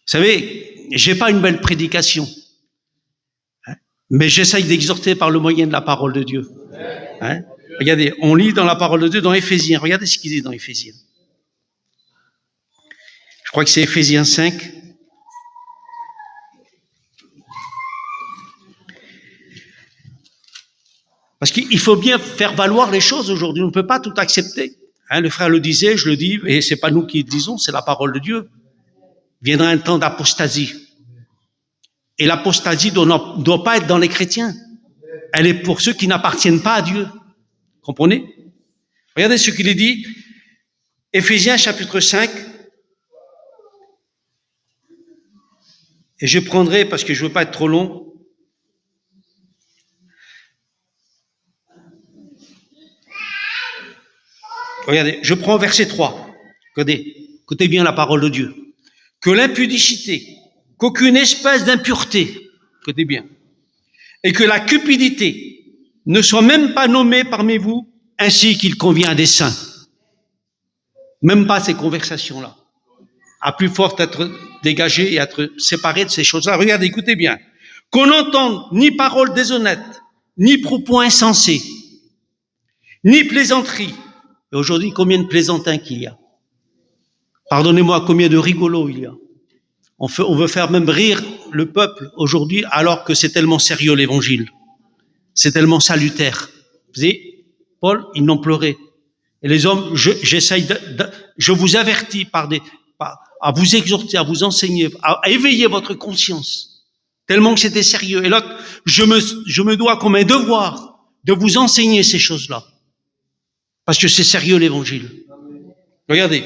[SPEAKER 1] savez, j'ai pas une belle prédication, mais j'essaye d'exhorter par le moyen de la parole de Dieu. Regardez, on lit dans la parole de Dieu, dans Éphésiens. Regardez ce qu'il dit dans Éphésiens. Je crois que c'est Éphésiens 5. Parce qu'il faut bien faire valoir les choses aujourd'hui. On ne peut pas tout accepter. Le frère le disait, je le dis, et c'est pas nous qui le disons, c'est la parole de Dieu. Viendra un temps d'apostasie. Et l'apostasie ne doit pas être dans les chrétiens. Elle est pour ceux qui n'appartiennent pas à Dieu. Comprenez? Regardez ce qu'il est dit. Éphésiens chapitre 5. Et je prendrai, parce que je ne veux pas être trop long, regardez, je prends verset 3. Écoutez bien la parole de Dieu. Que l'impudicité, qu'aucune espèce d'impureté, écoutez bien, et que la cupidité ne soit même pas nommée parmi vous, ainsi qu'il convient à des saints. Même pas ces conversations-là. À plus forte être dégagé et être séparé de ces choses-là. Regardez, écoutez bien. Qu'on n'entende ni paroles déshonnêtes, ni propos insensés, ni plaisanteries. Et aujourd'hui, combien de plaisantins qu'il y a? Pardonnez-moi, combien de rigolos il y a? On veut faire même rire le peuple aujourd'hui, alors que c'est tellement sérieux l'évangile. C'est tellement salutaire. Vous savez, Paul, il n'en pleurait. Et les hommes, je vous avertis à vous exhorter, à vous enseigner, à éveiller votre conscience. Tellement que c'était sérieux. Et là, je me dois comme un devoir de vous enseigner ces choses-là. Parce que c'est sérieux l'évangile. Regardez.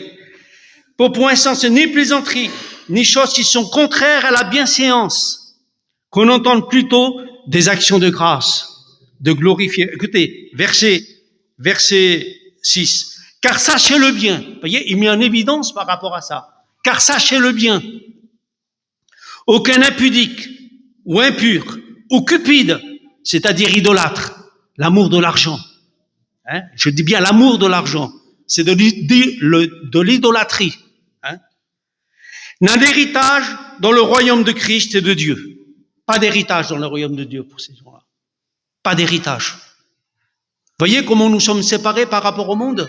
[SPEAKER 1] Pour point insensé, ni plaisanterie, ni choses qui sont contraires à la bienséance. Qu'on entende plutôt des actions de grâce, de glorifier. Écoutez, verset 6. Car sachez-le bien. Vous voyez, il met en évidence par rapport à ça. Car sachez-le bien. Aucun impudique, ou impur, ou cupide, c'est-à-dire idolâtre, l'amour de l'argent. Je dis bien l'amour de l'argent. C'est de l'idolâtrie. N'a d'héritage dans le royaume de Christ et de Dieu. Pas d'héritage dans le royaume de Dieu pour ces gens-là. Pas d'héritage. Voyez comment nous sommes séparés par rapport au monde?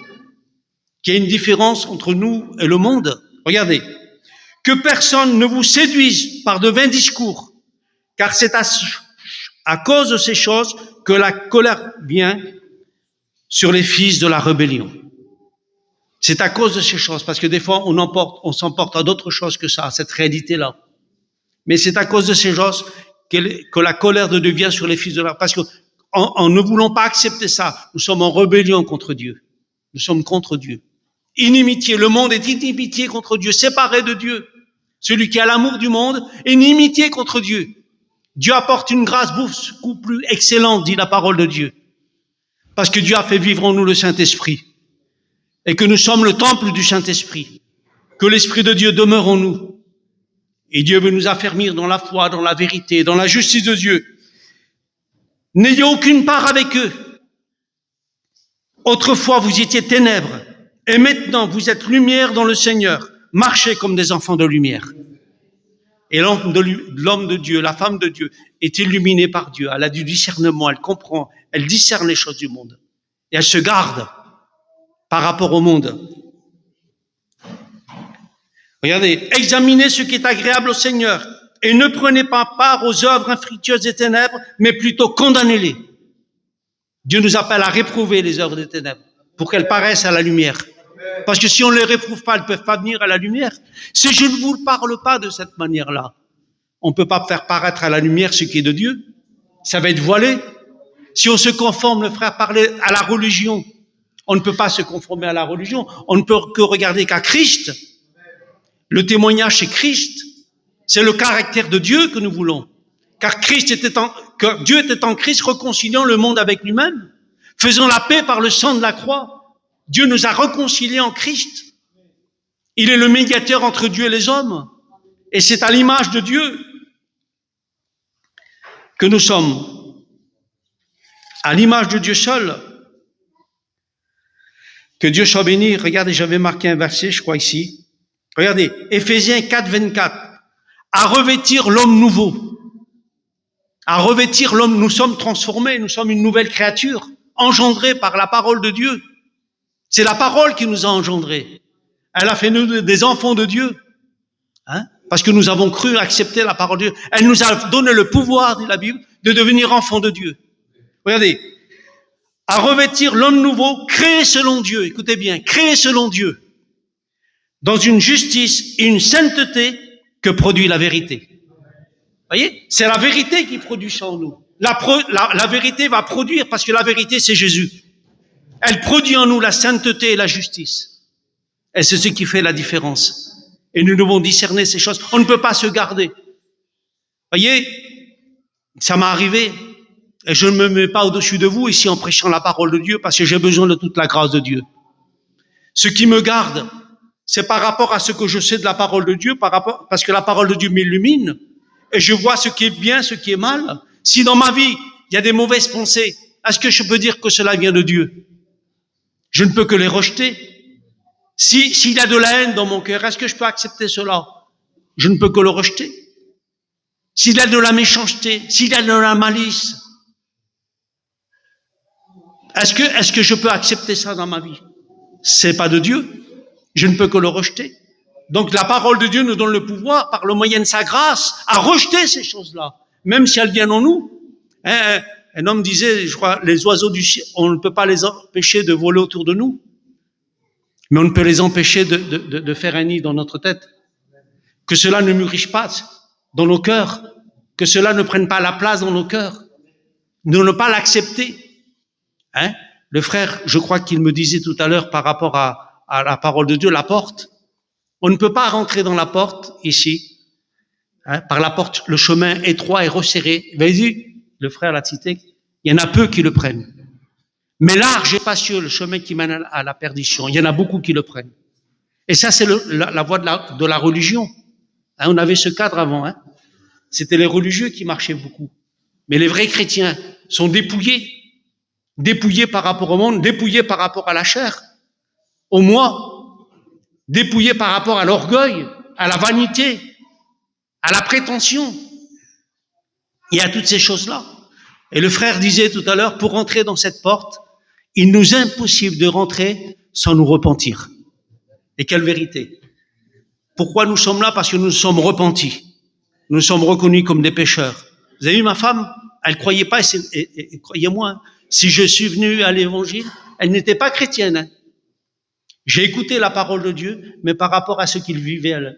[SPEAKER 1] Qu'il y a une différence entre nous et le monde. Regardez. Que personne ne vous séduise par de vains discours, car c'est à cause de ces choses que la colère vient sur les fils de la rébellion. C'est à cause de ces choses, parce que des fois on s'emporte à d'autres choses que ça, cette réalité-là. Mais c'est à cause de ces choses que la colère de Dieu vient sur les fils de la... Parce que en ne voulant pas accepter ça, nous sommes en rébellion contre Dieu. Nous sommes contre Dieu. Inimitié, le monde est inimitié contre Dieu, séparé de Dieu. Celui qui a l'amour du monde est inimitié contre Dieu. Dieu apporte une grâce beaucoup plus excellente, dit la parole de Dieu. Parce que Dieu a fait vivre en nous le Saint-Esprit. Et que nous sommes le temple du Saint-Esprit. Que l'Esprit de Dieu demeure en nous. Et Dieu veut nous affermir dans la foi, dans la vérité, dans la justice de Dieu. N'ayez aucune part avec eux. Autrefois, vous étiez ténèbres. Et maintenant, vous êtes lumière dans le Seigneur. Marchez comme des enfants de lumière. Et l'homme de Dieu, la femme de Dieu, est illuminée par Dieu. Elle a du discernement, elle comprend, elle discerne les choses du monde. Et elle se garde par rapport au monde. Regardez, examinez ce qui est agréable au Seigneur et ne prenez pas part aux œuvres infructueuses des ténèbres, mais plutôt condamnez-les. Dieu nous appelle à réprouver les œuvres des ténèbres pour qu'elles paraissent à la lumière. Parce que si on ne les réprouve pas, elles ne peuvent pas venir à la lumière. Si je ne vous parle pas de cette manière-là, on ne peut pas faire paraître à la lumière ce qui est de Dieu. Ça va être voilé. Si on se conforme, le frère parlait à la religion, on ne peut pas se conformer à la religion. On ne peut que regarder qu'à Christ. Le témoignage, c'est Christ. C'est le caractère de Dieu que nous voulons. Car Dieu était en Christ, réconciliant le monde avec lui-même, faisant la paix par le sang de la croix. Dieu nous a réconciliés en Christ. Il est le médiateur entre Dieu et les hommes. Et c'est à l'image de Dieu que nous sommes. À l'image de Dieu seul. Que Dieu soit béni. Regardez, j'avais marqué un verset, je crois ici. Regardez, Éphésiens 4, 24. À revêtir l'homme nouveau. À revêtir l'homme, nous sommes transformés, nous sommes une nouvelle créature, engendrée par la parole de Dieu. C'est la parole qui nous a engendrés. Elle a fait nous des enfants de Dieu. Hein? Parce que nous avons cru, accepter la parole de Dieu. Elle nous a donné le pouvoir, dit la Bible, de devenir enfants de Dieu. Regardez. À revêtir l'homme nouveau, créé selon Dieu. Écoutez bien, créé selon Dieu. Dans une justice et une sainteté que produit la vérité. Voyez? C'est la vérité qui produit ça en nous. La vérité va produire, parce que la vérité, c'est Jésus. Elle produit en nous la sainteté et la justice. Et c'est ce qui fait la différence. Et nous devons discerner ces choses. On ne peut pas se garder. Voyez, ça m'est arrivé. Et je ne me mets pas au-dessus de vous ici en prêchant la parole de Dieu, parce que j'ai besoin de toute la grâce de Dieu. Ce qui me garde, c'est par rapport à ce que je sais de la parole de Dieu, parce que la parole de Dieu m'illumine. Et je vois ce qui est bien, ce qui est mal. Si dans ma vie, il y a des mauvaises pensées, est-ce que je peux dire que cela vient de Dieu? Je ne peux que les rejeter. S'il y a de la haine dans mon cœur, est-ce que je peux accepter cela? Je ne peux que le rejeter. S'il y a de la méchanceté, s'il y a de la malice, est-ce que je peux accepter ça dans ma vie? C'est pas de Dieu. Je ne peux que le rejeter. Donc la parole de Dieu nous donne le pouvoir, par le moyen de sa grâce, à rejeter ces choses-là, même si elles viennent en nous. Un homme disait, je crois, les oiseaux du ciel, on ne peut pas les empêcher de voler autour de nous, mais on ne peut les empêcher de faire un nid dans notre tête. Que cela ne mûrisse pas dans nos cœurs, que cela ne prenne pas la place dans nos cœurs, de ne pas l'accepter. Le frère, je crois qu'il me disait tout à l'heure par rapport à la parole de Dieu, la porte. On ne peut pas rentrer dans la porte ici, par la porte, le chemin étroit et resserré. Vas-y, le frère l'a cité, il y en a peu qui le prennent. Mais large et spacieux, le chemin qui mène à la perdition, il y en a beaucoup qui le prennent. Et ça, c'est la voie de la religion. On avait ce cadre avant. C'était les religieux qui marchaient beaucoup. Mais les vrais chrétiens sont dépouillés. Dépouillés par rapport au monde, dépouillés par rapport à la chair, au moi. Dépouillés par rapport à l'orgueil, à la vanité, à la prétention. Il y a toutes ces choses-là. Et le frère disait tout à l'heure, pour entrer dans cette porte, il nous est impossible de rentrer sans nous repentir. Et quelle vérité! Pourquoi nous sommes là? Parce que nous nous sommes repentis. Nous sommes reconnus comme des pécheurs. Vous avez vu ma femme? Elle croyait pas, et croyez-moi, hein, si je suis venu à l'évangile, elle n'était pas chrétienne. Hein. J'ai écouté la parole de Dieu, mais par rapport à ce qu'il vivait, elle.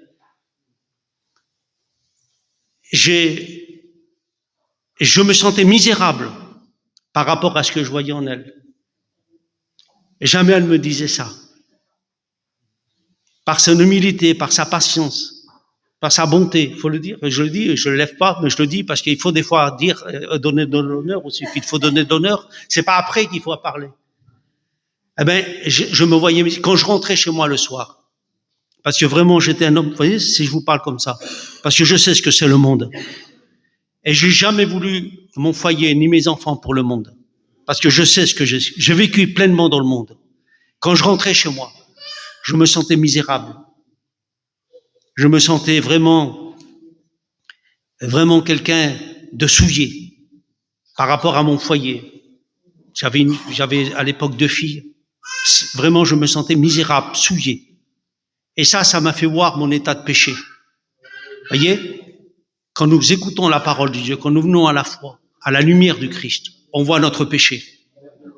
[SPEAKER 1] Je me sentais misérable par rapport à ce que je voyais en elle. Et jamais elle me disait ça. Par son humilité, par sa patience, par sa bonté, il faut le dire. Je le dis, je le lève pas, mais je le dis parce qu'il faut des fois dire, donner de l'honneur aussi. Il faut donner de l'honneur. C'est pas après qu'il faut parler. Eh ben, je me voyais quand je rentrais chez moi le soir, parce que vraiment j'étais un homme. Vous voyez, si je vous parle comme ça, parce que je sais ce que c'est le monde. Et j'ai jamais voulu mon foyer ni mes enfants pour le monde, parce que je sais ce que j'ai vécu pleinement dans le monde. Quand je rentrais chez moi, je me sentais misérable. Je me sentais vraiment quelqu'un de souillé par rapport à mon foyer. J'avais à l'époque 2 filles. Vraiment, je me sentais misérable, souillé. Et ça m'a fait voir mon état de péché. Voyez, quand nous écoutons la parole de Dieu, quand nous venons à la foi, à la lumière du Christ, on voit notre péché.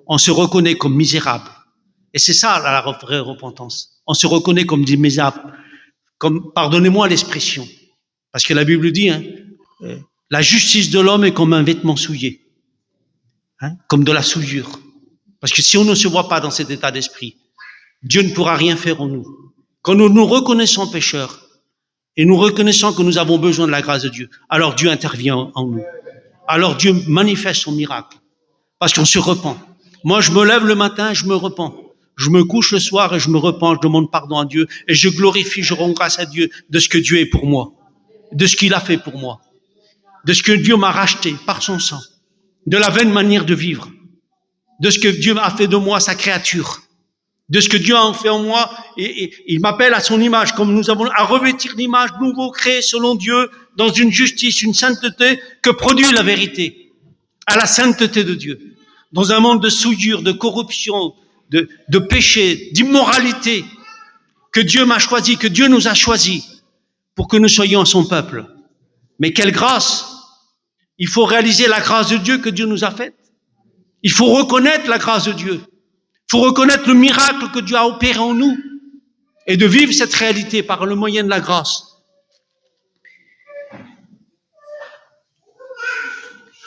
[SPEAKER 1] On se reconnaît comme misérable. Et c'est ça la vraie repentance. On se reconnaît comme misérable. Comme, pardonnez-moi l'expression, parce que la Bible dit, hein, la justice de l'homme est comme un vêtement souillé, hein, comme de la souillure. Parce que si on ne se voit pas dans cet état d'esprit, Dieu ne pourra rien faire en nous. Quand nous nous reconnaissons pécheurs et nous reconnaissons que nous avons besoin de la grâce de Dieu, alors Dieu intervient en nous. Alors Dieu manifeste son miracle, parce qu'on se repent. Moi, je me lève le matin, je me repens. Je me couche le soir et je me repens, je demande pardon à Dieu et je glorifie, je rends grâce à Dieu de ce que Dieu est pour moi, de ce qu'il a fait pour moi, de ce que Dieu m'a racheté par son sang, de la vaine manière de vivre, de ce que Dieu a fait de moi, sa créature, de ce que Dieu a fait en moi, et il m'appelle à son image, comme nous avons à revêtir l'image nouveau créée selon Dieu, dans une justice, une sainteté que produit la vérité, à la sainteté de Dieu, dans un monde de souillure, de corruption, de péché, d'immoralité, que Dieu m'a choisi, que Dieu nous a choisi pour que nous soyons son peuple. Mais quelle grâce! Il faut réaliser la grâce de Dieu que Dieu nous a faite. Il faut reconnaître la grâce de Dieu. Il faut reconnaître le miracle que Dieu a opéré en nous et de vivre cette réalité par le moyen de la grâce.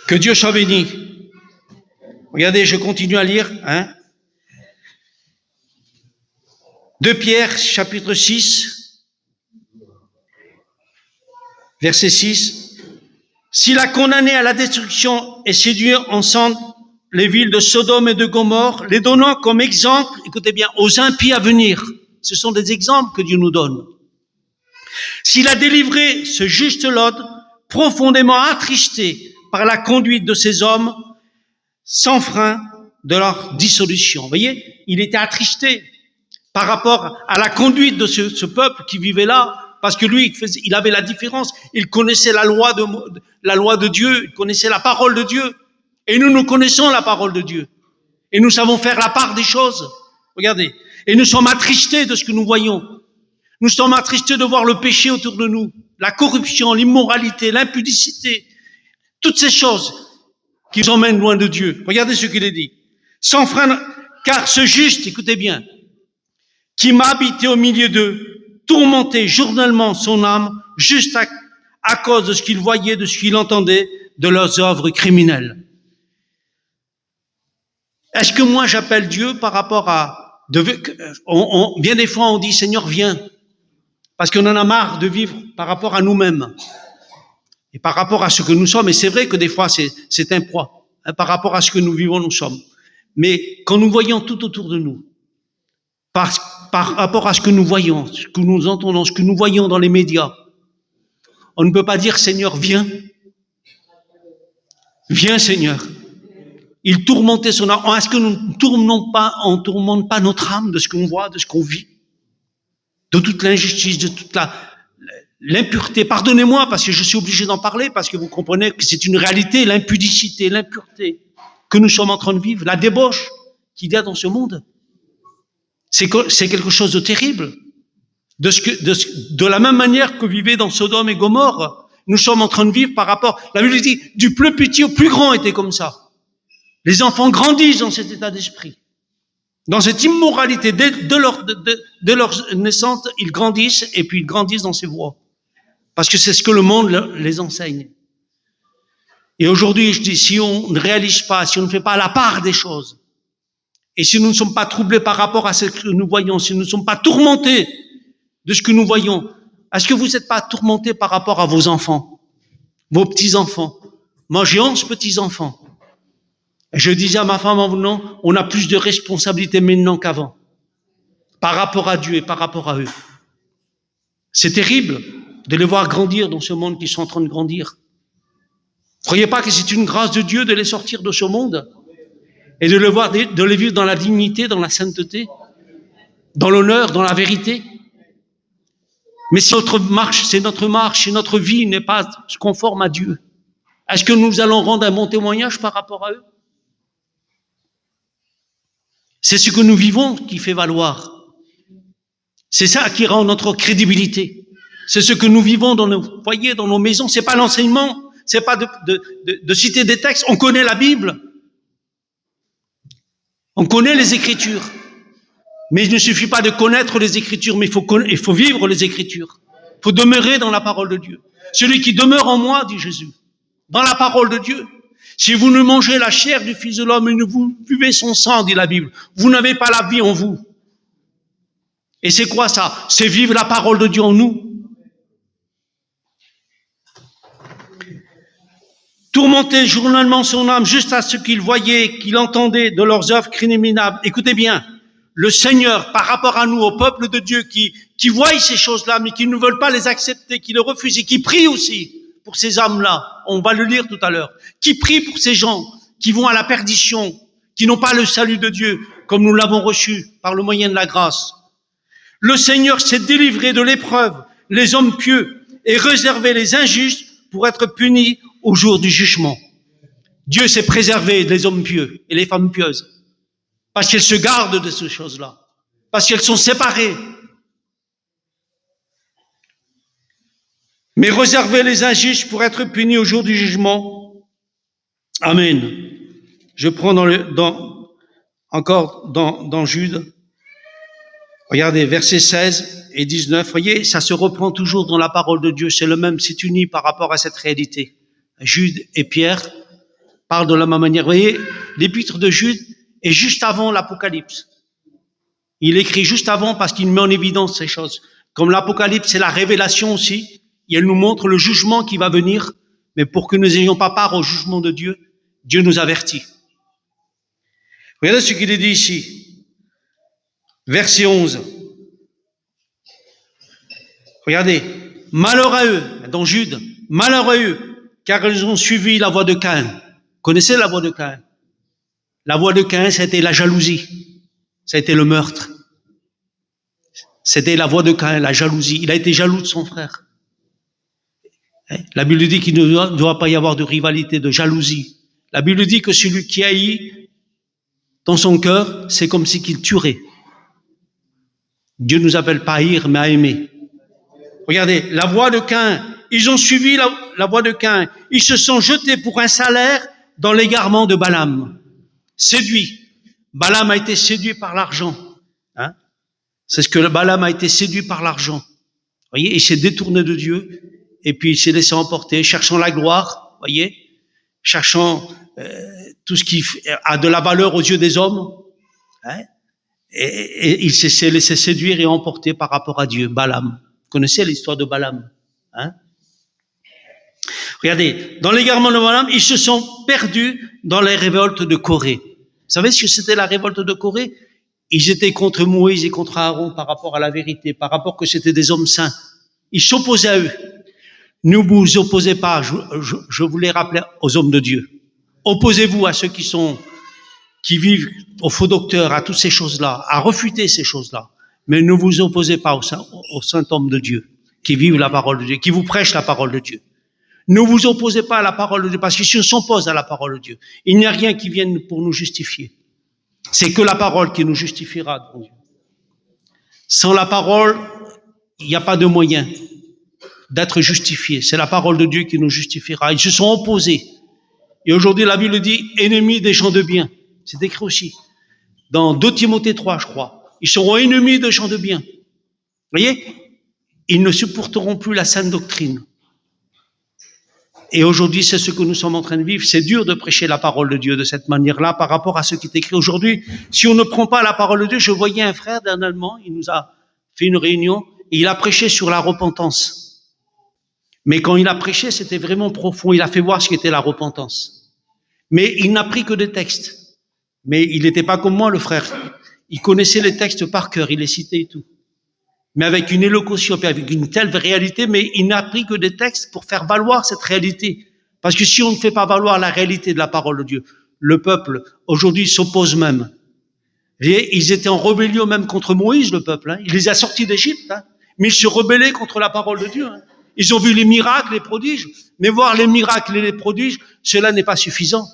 [SPEAKER 1] Que Dieu soit béni. Regardez, je continue à lire, hein. 2 Pierre, chapitre 6, verset 6. S'il a condamné à la destruction et séduit ensemble les villes de Sodome et de Gomorrhe, les donnant comme exemple, écoutez bien, aux impies à venir. Ce sont des exemples que Dieu nous donne. S'il a délivré ce juste Lot, profondément attristé par la conduite de ces hommes, sans frein de leur dissolution. Vous voyez, il était attristé par rapport à la conduite de ce peuple qui vivait là, parce que lui, il avait la différence. Il connaissait la loi de Dieu, il connaissait la parole de Dieu. Et nous connaissons la parole de Dieu. Et nous savons faire la part des choses. Regardez. Et nous sommes attristés de ce que nous voyons. Nous sommes attristés de voir le péché autour de nous, la corruption, l'immoralité, l'impudicité, toutes ces choses qui nous emmènent loin de Dieu. Regardez ce qu'il est dit. Sans frein, car ce juste, écoutez bien, qui m'a habité au milieu d'eux, tourmentait journellement son âme, juste à cause de ce qu'il voyait, de ce qu'il entendait, de leurs œuvres criminelles. Est-ce que moi j'appelle Dieu par rapport à... bien des fois on dit Seigneur viens, parce qu'on en a marre de vivre par rapport à nous-mêmes et par rapport à ce que nous sommes, et c'est vrai que des fois c'est un poids, hein, par rapport à ce que nous vivons nous sommes, mais quand nous voyons tout autour de nous, par rapport à ce que nous voyons, ce que nous entendons, ce que nous voyons dans les médias, on ne peut pas dire Seigneur viens, viens Seigneur. Il tourmentait son âme. Est-ce que nous ne tourmente pas notre âme de ce qu'on voit, de ce qu'on vit, de toute l'injustice, de toute l'impureté? Pardonnez-moi parce que je suis obligé d'en parler, parce que vous comprenez que c'est une réalité, l'impudicité, l'impureté que nous sommes en train de vivre, la débauche qu'il y a dans ce monde. C'est quelque chose de terrible. De la même manière que vivaient dans Sodome et Gomorrhe, nous sommes en train de vivre par rapport, la Bible dit, du plus petit au plus grand était comme ça. Les enfants grandissent dans cet état d'esprit. Dans cette immoralité, de leur naissance, ils grandissent et puis ils grandissent dans ces voies. Parce que c'est ce que le monde les enseigne. Et aujourd'hui, je dis, si on ne réalise pas, si on ne fait pas la part des choses, et si nous ne sommes pas troublés par rapport à ce que nous voyons, si nous ne sommes pas tourmentés de ce que nous voyons, est-ce que vous n'êtes pas tourmentés par rapport à vos enfants, vos petits-enfants? Moi, j'ai 11 petits-enfants. Et je disais à ma femme en venant, on a plus de responsabilités maintenant qu'avant, par rapport à Dieu et par rapport à eux. C'est terrible de les voir grandir dans ce monde qui sont en train de grandir. Croyez pas que c'est une grâce de Dieu de les sortir de ce monde et de les vivre dans la dignité, dans la sainteté, dans l'honneur, dans la vérité. Mais si notre marche, si notre vie n'est pas conforme à Dieu, est-ce que nous allons rendre un bon témoignage par rapport à eux? C'est ce que nous vivons qui fait valoir. C'est ça qui rend notre crédibilité. C'est ce que nous vivons dans nos foyers, dans nos maisons. C'est pas l'enseignement, c'est pas de citer des textes. On connaît la Bible. On connaît les Écritures. Mais il ne suffit pas de connaître les Écritures, mais il faut vivre les Écritures. Il faut demeurer dans la parole de Dieu. Celui qui demeure en moi, dit Jésus, dans la parole de Dieu. Si vous ne mangez la chair du Fils de l'homme et ne vous buvez son sang, dit la Bible, vous n'avez pas la vie en vous. Et c'est quoi ça? C'est vivre la parole de Dieu en nous. Tourmenter journellement son âme juste à ce qu'il voyait, qu'il entendait de leurs œuvres criminables. Écoutez bien, le Seigneur, par rapport à nous, au peuple de Dieu, qui voient ces choses-là, mais qui ne veulent pas les accepter, qui les refusent et qui prient aussi pour ces âmes-là, on va le lire tout à l'heure, qui prient pour ces gens qui vont à la perdition, qui n'ont pas le salut de Dieu, comme nous l'avons reçu par le moyen de la grâce. Le Seigneur s'est délivré de l'épreuve, les hommes pieux, et réservé les injustes pour être punis au jour du jugement. Dieu s'est préservé des hommes pieux et les femmes pieuses, parce qu'elles se gardent de ces choses-là, parce qu'elles sont séparées. Mais réserver les injustes pour être punis au jour du jugement. Amen. Je prends encore dans Jude. Regardez, versets 16 et 19. Voyez, ça se reprend toujours dans la parole de Dieu. C'est le même, c'est uni par rapport à cette réalité. Jude et Pierre parlent de la même manière. Vous voyez, l'épître de Jude est juste avant l'Apocalypse. Il écrit juste avant parce qu'il met en évidence ces choses. Comme l'Apocalypse, c'est la révélation aussi. Et elle nous montre le jugement qui va venir. Mais pour que nous n'ayons pas part au jugement de Dieu, Dieu nous avertit. Regardez ce qu'il est dit ici. Verset 11. Regardez. Malheur à eux, dans Jude, malheur à eux, car ils ont suivi la voie de Caïn. Vous connaissez la voie de Caïn? La voie de Caïn, c'était la jalousie. Ça a été le meurtre. C'était la voie de Caïn, la jalousie. Il a été jaloux de son frère. La Bible dit qu'il ne doit pas y avoir de rivalité, de jalousie. La Bible dit que celui qui haït dans son cœur, c'est comme si qu'il tuerait. Dieu nous appelle pas à haïr, mais à aimer. Regardez, la voie de Caïn. Ils ont suivi la voie de Caïn. Ils se sont jetés pour un salaire dans l'égarement de Balaam. Séduit. Balaam a été séduit par l'argent. Hein? C'est ce que Balaam a été séduit par l'argent. Vous voyez, il s'est détourné de Dieu et puis il s'est laissé emporter, cherchant la gloire, voyez, cherchant tout ce qui a de la valeur aux yeux des hommes. Hein? Et il s'est laissé séduire et emporter par rapport à Dieu, Balaam. Vous connaissez l'histoire de Balaam, hein? Regardez, dans l'égarement de Balaam, ils se sont perdus dans les révoltes de Corée. Vous savez ce que c'était la révolte de Corée? Ils étaient contre Moïse et contre Aaron par rapport à la vérité, par rapport que c'était des hommes saints. Ils s'opposaient à eux. Ne vous opposez pas, je voulais rappeler aux hommes de Dieu. Opposez-vous à ceux qui vivent aux faux docteurs, à toutes ces choses-là, à refuter ces choses-là. Mais ne vous opposez pas aux saints hommes de Dieu, qui vivent la parole de Dieu, qui vous prêchent la parole de Dieu. Ne vous opposez pas à la parole de Dieu, parce qu'ils s'opposent à la parole de Dieu. Il n'y a rien qui vienne pour nous justifier. C'est que la parole qui nous justifiera devant Dieu. Sans la parole, il n'y a pas de moyen d'être justifié. C'est la parole de Dieu qui nous justifiera. Ils se sont opposés. Et aujourd'hui, la Bible dit ennemis des gens de bien. C'est écrit aussi. Dans 2 Timothée 3, je crois. Ils seront ennemis des gens de bien. Vous voyez? Ils ne supporteront plus la saine doctrine. Et aujourd'hui, c'est ce que nous sommes en train de vivre. C'est dur de prêcher la parole de Dieu de cette manière-là par rapport à ce qui est écrit aujourd'hui. Si on ne prend pas la parole de Dieu, je voyais un frère d'un Allemand, il nous a fait une réunion et il a prêché sur la repentance. Mais quand il a prêché, c'était vraiment profond. Il a fait voir ce qu'était la repentance. Mais il n'a pris que des textes. Mais il n'était pas comme moi, le frère. Il connaissait les textes par cœur, il les citait et tout. Mais avec une élocution, avec une telle réalité, mais il n'a pris que des textes pour faire valoir cette réalité. Parce que si on ne fait pas valoir la réalité de la parole de Dieu, le peuple, aujourd'hui, s'oppose même. Et ils étaient en rébellion même contre Moïse, le peuple. Il les a sortis d'Égypte, mais ils se rebellaient contre la parole de Dieu. Ils ont vu les miracles, les prodiges, mais voir les miracles et les prodiges, cela n'est pas suffisant.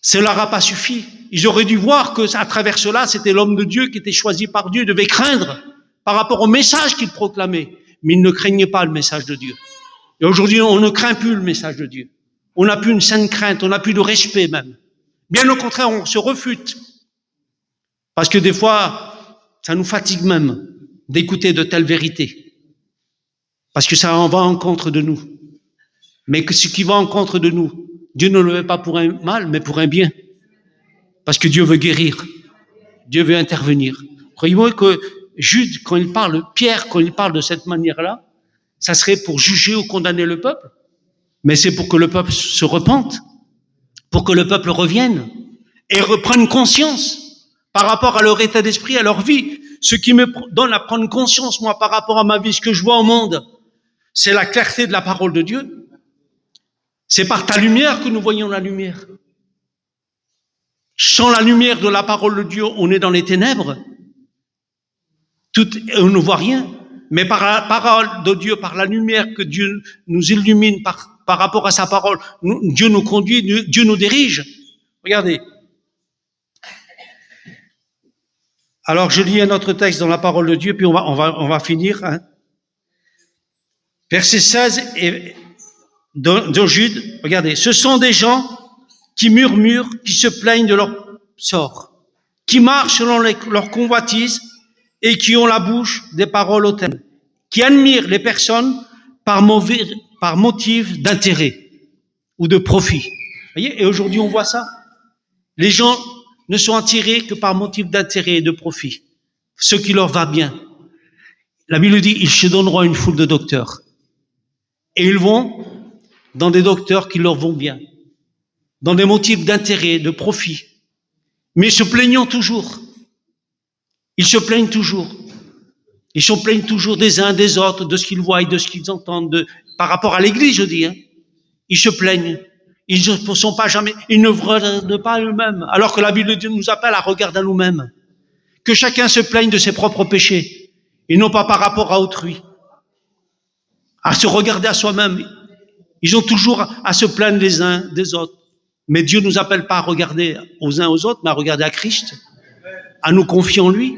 [SPEAKER 1] Cela n'aura pas suffi. Ils auraient dû voir que, à travers cela, c'était l'homme de Dieu qui était choisi par Dieu, devait craindre par rapport au message qu'il proclamait. Mais ils ne craignaient pas le message de Dieu. Et aujourd'hui, on ne craint plus le message de Dieu. On n'a plus une saine crainte, on n'a plus de respect même. Bien au contraire, on se refute. Parce que des fois, ça nous fatigue même d'écouter de telles vérités. Parce que ça en va en contre de nous. Mais que ce qui va en contre de nous, Dieu ne le fait pas pour un mal, mais pour un bien. Parce que Dieu veut guérir. Dieu veut intervenir. Croyez-moi que Jude, quand il parle, Pierre, quand il parle de cette manière-là, ça serait pour juger ou condamner le peuple. Mais c'est pour que le peuple se repente, pour que le peuple revienne et reprenne conscience par rapport à leur état d'esprit, à leur vie. Ce qui me donne à prendre conscience, moi, par rapport à ma vie, ce que je vois au monde, c'est la clarté de la parole de Dieu. C'est par ta lumière que nous voyons la lumière. Sans la lumière de la parole de Dieu, on est dans les ténèbres. On ne voit rien. Mais par la parole de Dieu, par la lumière que Dieu nous illumine par rapport à sa parole, Dieu nous conduit, Dieu nous dirige. Regardez. Alors, je lis un autre texte dans la parole de Dieu, puis on va finir. Verset 16 et de Jude, regardez. Ce sont des gens qui murmurent, qui se plaignent de leur sort, qui marchent selon leur convoitise et qui ont la bouche des paroles hautaines, qui admirent les personnes par motif d'intérêt ou de profit. Vous voyez, et aujourd'hui on voit ça. Les gens ne sont attirés que par motif d'intérêt et de profit, ce qui leur va bien. La Bible dit, ils se donneront une foule de docteurs. Et ils vont dans des docteurs qui leur vont bien, dans des motifs d'intérêt, de profit. Mais se plaignant toujours. Ils se plaignent toujours. Ils se plaignent toujours des uns, des autres, de ce qu'ils voient, de ce qu'ils entendent, par rapport à l'Église, je dis. Ils se plaignent. Ils ne sont pas jamais, ils ne regardent pas eux-mêmes. Alors que la Bible de Dieu nous appelle à regarder à nous-mêmes. Que chacun se plaigne de ses propres péchés. Et non pas par rapport à autrui. À se regarder à soi-même. Ils ont toujours à se plaindre les uns des autres. Mais Dieu nous appelle pas à regarder aux uns aux autres, mais à regarder à Christ. À nous confier en lui.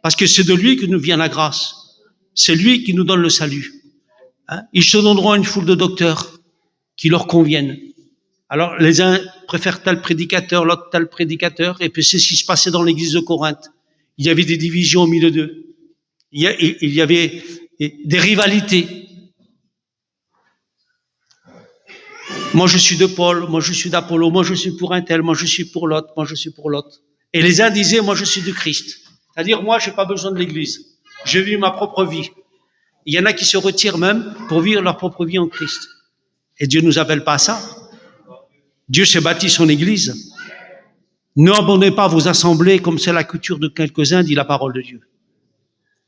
[SPEAKER 1] Parce que c'est de lui que nous vient la grâce. C'est lui qui nous donne le salut. Ils se donneront une foule de docteurs qui leur conviennent. Alors, les uns préfèrent tel prédicateur, l'autre tel prédicateur, et puis c'est ce qui se passait dans l'église de Corinthe. Il y avait des divisions au milieu d'eux. Il y avait des rivalités. Moi, je suis de Paul, moi, je suis d'Apollo, moi, je suis pour un tel, moi, je suis pour l'autre, moi, je suis pour l'autre. Et les uns disaient, moi, je suis de Christ. C'est-à-dire, moi, j'ai pas besoin de l'église. Je vis ma propre vie. Il y en a qui se retirent même pour vivre leur propre vie en Christ. Et Dieu nous appelle pas à ça. Dieu s'est bâti son église. Ne abandonnez pas vos assemblées comme c'est la coutume de quelques-uns, dit la parole de Dieu.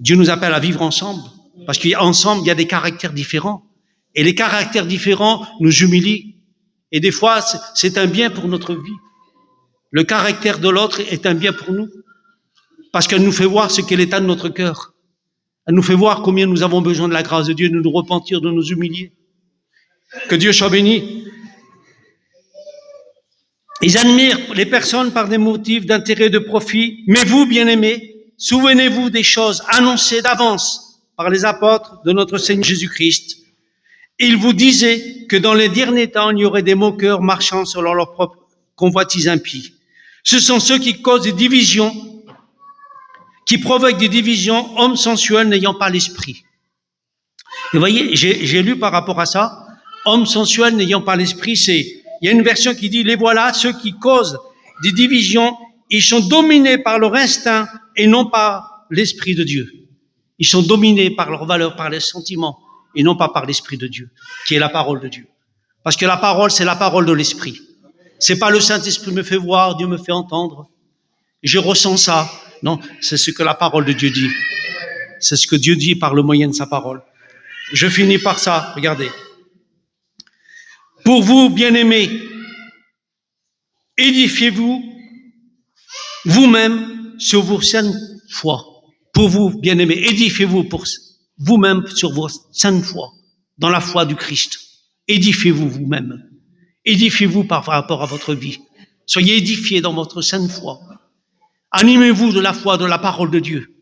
[SPEAKER 1] Dieu nous appelle à vivre ensemble. Parce qu'ensemble, il y a des caractères différents. Et les caractères différents nous humilient. Et des fois, c'est un bien pour notre vie. Le caractère de l'autre est un bien pour nous. Parce qu'elle nous fait voir ce qu'est l'état de notre cœur. Elle nous fait voir combien nous avons besoin de la grâce de Dieu, de nous repentir, de nous humilier. Que Dieu soit béni. Ils admirent les personnes par des motifs d'intérêt, de profit. Mais vous, bien-aimés, souvenez-vous des choses annoncées d'avance par les apôtres de notre Seigneur Jésus-Christ. Ils vous disaient que dans les derniers temps, il y aurait des moqueurs marchant selon leur propre convoitise impie. Ce sont ceux qui causent des divisions, qui provoquent des divisions, hommes sensuels n'ayant pas l'esprit. Vous voyez, j'ai lu par rapport à ça, hommes sensuels n'ayant pas l'esprit, il y a une version qui dit, les voilà, ceux qui causent des divisions, ils sont dominés par leur instinct et non par l'esprit de Dieu. Ils sont dominés par leurs valeurs, par les sentiments, et non pas par l'esprit de Dieu, qui est la parole de Dieu. Parce que la parole, c'est la parole de l'esprit. C'est pas le Saint-Esprit me fait voir, Dieu me fait entendre. Je ressens ça. Non, c'est ce que la parole de Dieu dit. C'est ce que Dieu dit par le moyen de sa parole. Je finis par ça, regardez. Pour vous, bien-aimés, édifiez-vous vous-même sur vos saines foi. Pour vous, bien-aimés, édifiez-vous pour vous-même sur vos saines foi, dans la foi du Christ. Édifiez-vous vous-même. Édifiez-vous par rapport à votre vie. Soyez édifiés dans votre saine foi. Animez-vous de la foi, de la parole de Dieu.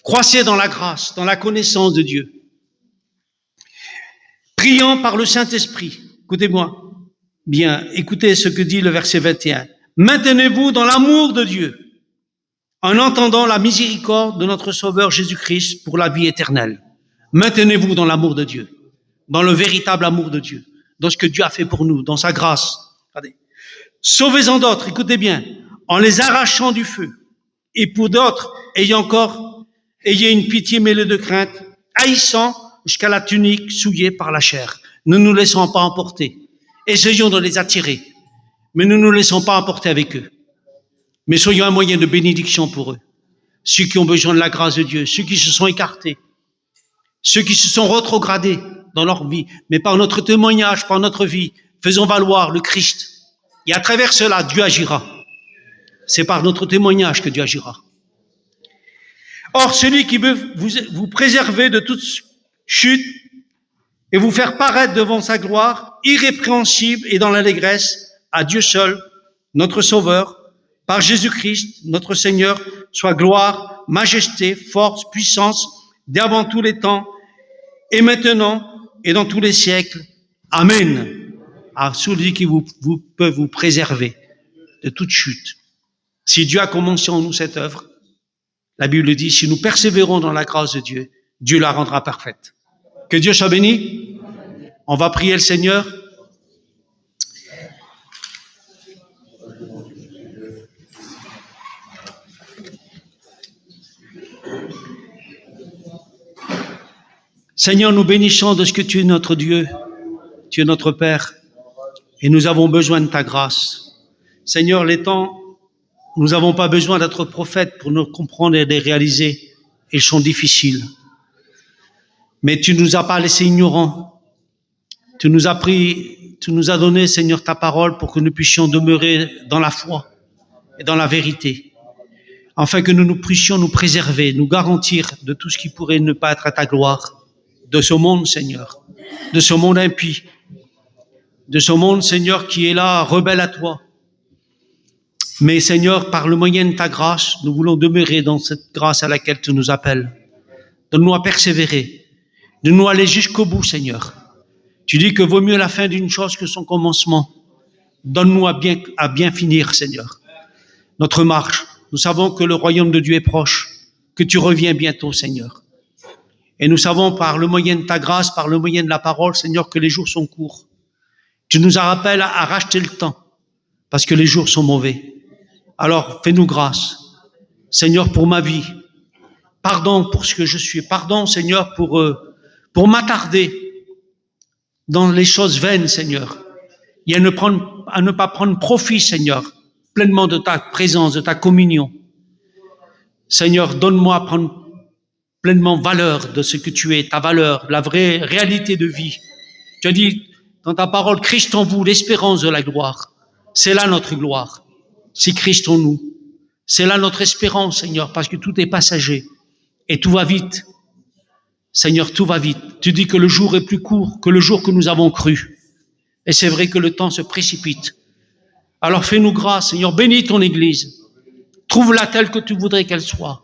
[SPEAKER 1] Croissez dans la grâce, dans la connaissance de Dieu. Priant par le Saint-Esprit. Écoutez-moi bien, écoutez ce que dit le verset 21. Maintenez-vous dans l'amour de Dieu, en entendant la miséricorde de notre Sauveur Jésus-Christ pour la vie éternelle. Maintenez-vous dans l'amour de Dieu, dans le véritable amour de Dieu, dans ce que Dieu a fait pour nous, dans sa grâce. Regardez. Sauvez-en d'autres, écoutez bien, en les arrachant du feu. Et pour d'autres, ayez une pitié mêlée de crainte, haïssant jusqu'à la tunique souillée par la chair. Ne nous laissons pas emporter. Essayons de les attirer, mais ne nous laissons pas emporter avec eux. Mais soyons un moyen de bénédiction pour eux. Ceux qui ont besoin de la grâce de Dieu, ceux qui se sont écartés, ceux qui se sont rétrogradés dans leur vie, mais par notre témoignage, par notre vie, faisons valoir le Christ. Et à travers cela, Dieu agira. C'est par notre témoignage que Dieu agira. Or, celui qui veut vous préserver de toute chute et vous faire paraître devant sa gloire, irrépréhensible et dans l'allégresse, à Dieu seul, notre Sauveur, par Jésus-Christ, notre Seigneur, soit gloire, majesté, force, puissance, d'avant tous les temps, et maintenant, et dans tous les siècles. Amen. À celui qui peut vous préserver de toute chute. Si Dieu a commencé en nous cette œuvre, la Bible dit, si nous persévérons dans la grâce de Dieu, Dieu la rendra parfaite. Que Dieu soit béni. On va prier le Seigneur. Seigneur, nous bénissons de ce que tu es notre Dieu, tu es notre Père, et nous avons besoin de ta grâce. Seigneur, les temps, nous n'avons pas besoin d'être prophètes pour nous comprendre et les réaliser. Ils sont difficiles. Mais tu nous as pas laissés ignorants. Tu nous as donné, Seigneur, ta parole pour que nous puissions demeurer dans la foi et dans la vérité, afin que nous puissions nous préserver, nous garantir de tout ce qui pourrait ne pas être à ta gloire, de ce monde, Seigneur, de ce monde impie, de ce monde, Seigneur, qui est là, rebelle à toi. Mais, Seigneur, par le moyen de ta grâce, nous voulons demeurer dans cette grâce à laquelle tu nous appelles. Donne-nous à persévérer. Donne-nous à aller jusqu'au bout, Seigneur. Tu dis que vaut mieux la fin d'une chose que son commencement. Donne-nous à bien finir, Seigneur, notre marche. Nous savons que le royaume de Dieu est proche, que tu reviens bientôt, Seigneur. Et nous savons par le moyen de ta grâce, par le moyen de la parole, Seigneur, que les jours sont courts. Tu nous rappelles à racheter le temps, parce que les jours sont mauvais. Alors, fais-nous grâce, Seigneur, pour ma vie. Pardon pour ce que je suis. Pardon, Seigneur, pour m'attarder dans les choses vaines, Seigneur. Et à ne pas prendre profit, Seigneur, pleinement de ta présence, de ta communion. Seigneur, donne-moi à prendre pleinement valeur de ce que tu es, ta valeur, la vraie réalité de vie. Tu as dit dans ta parole, Christ en vous, l'espérance de la gloire. C'est là notre gloire. C'est Christ en nous. C'est là notre espérance, Seigneur, parce que tout est passager et tout va vite. Seigneur, tout va vite. Tu dis que le jour est plus court que le jour que nous avons cru. Et c'est vrai que le temps se précipite. Alors fais-nous grâce, Seigneur, bénis ton Église. Trouve-la telle que tu voudrais qu'elle soit.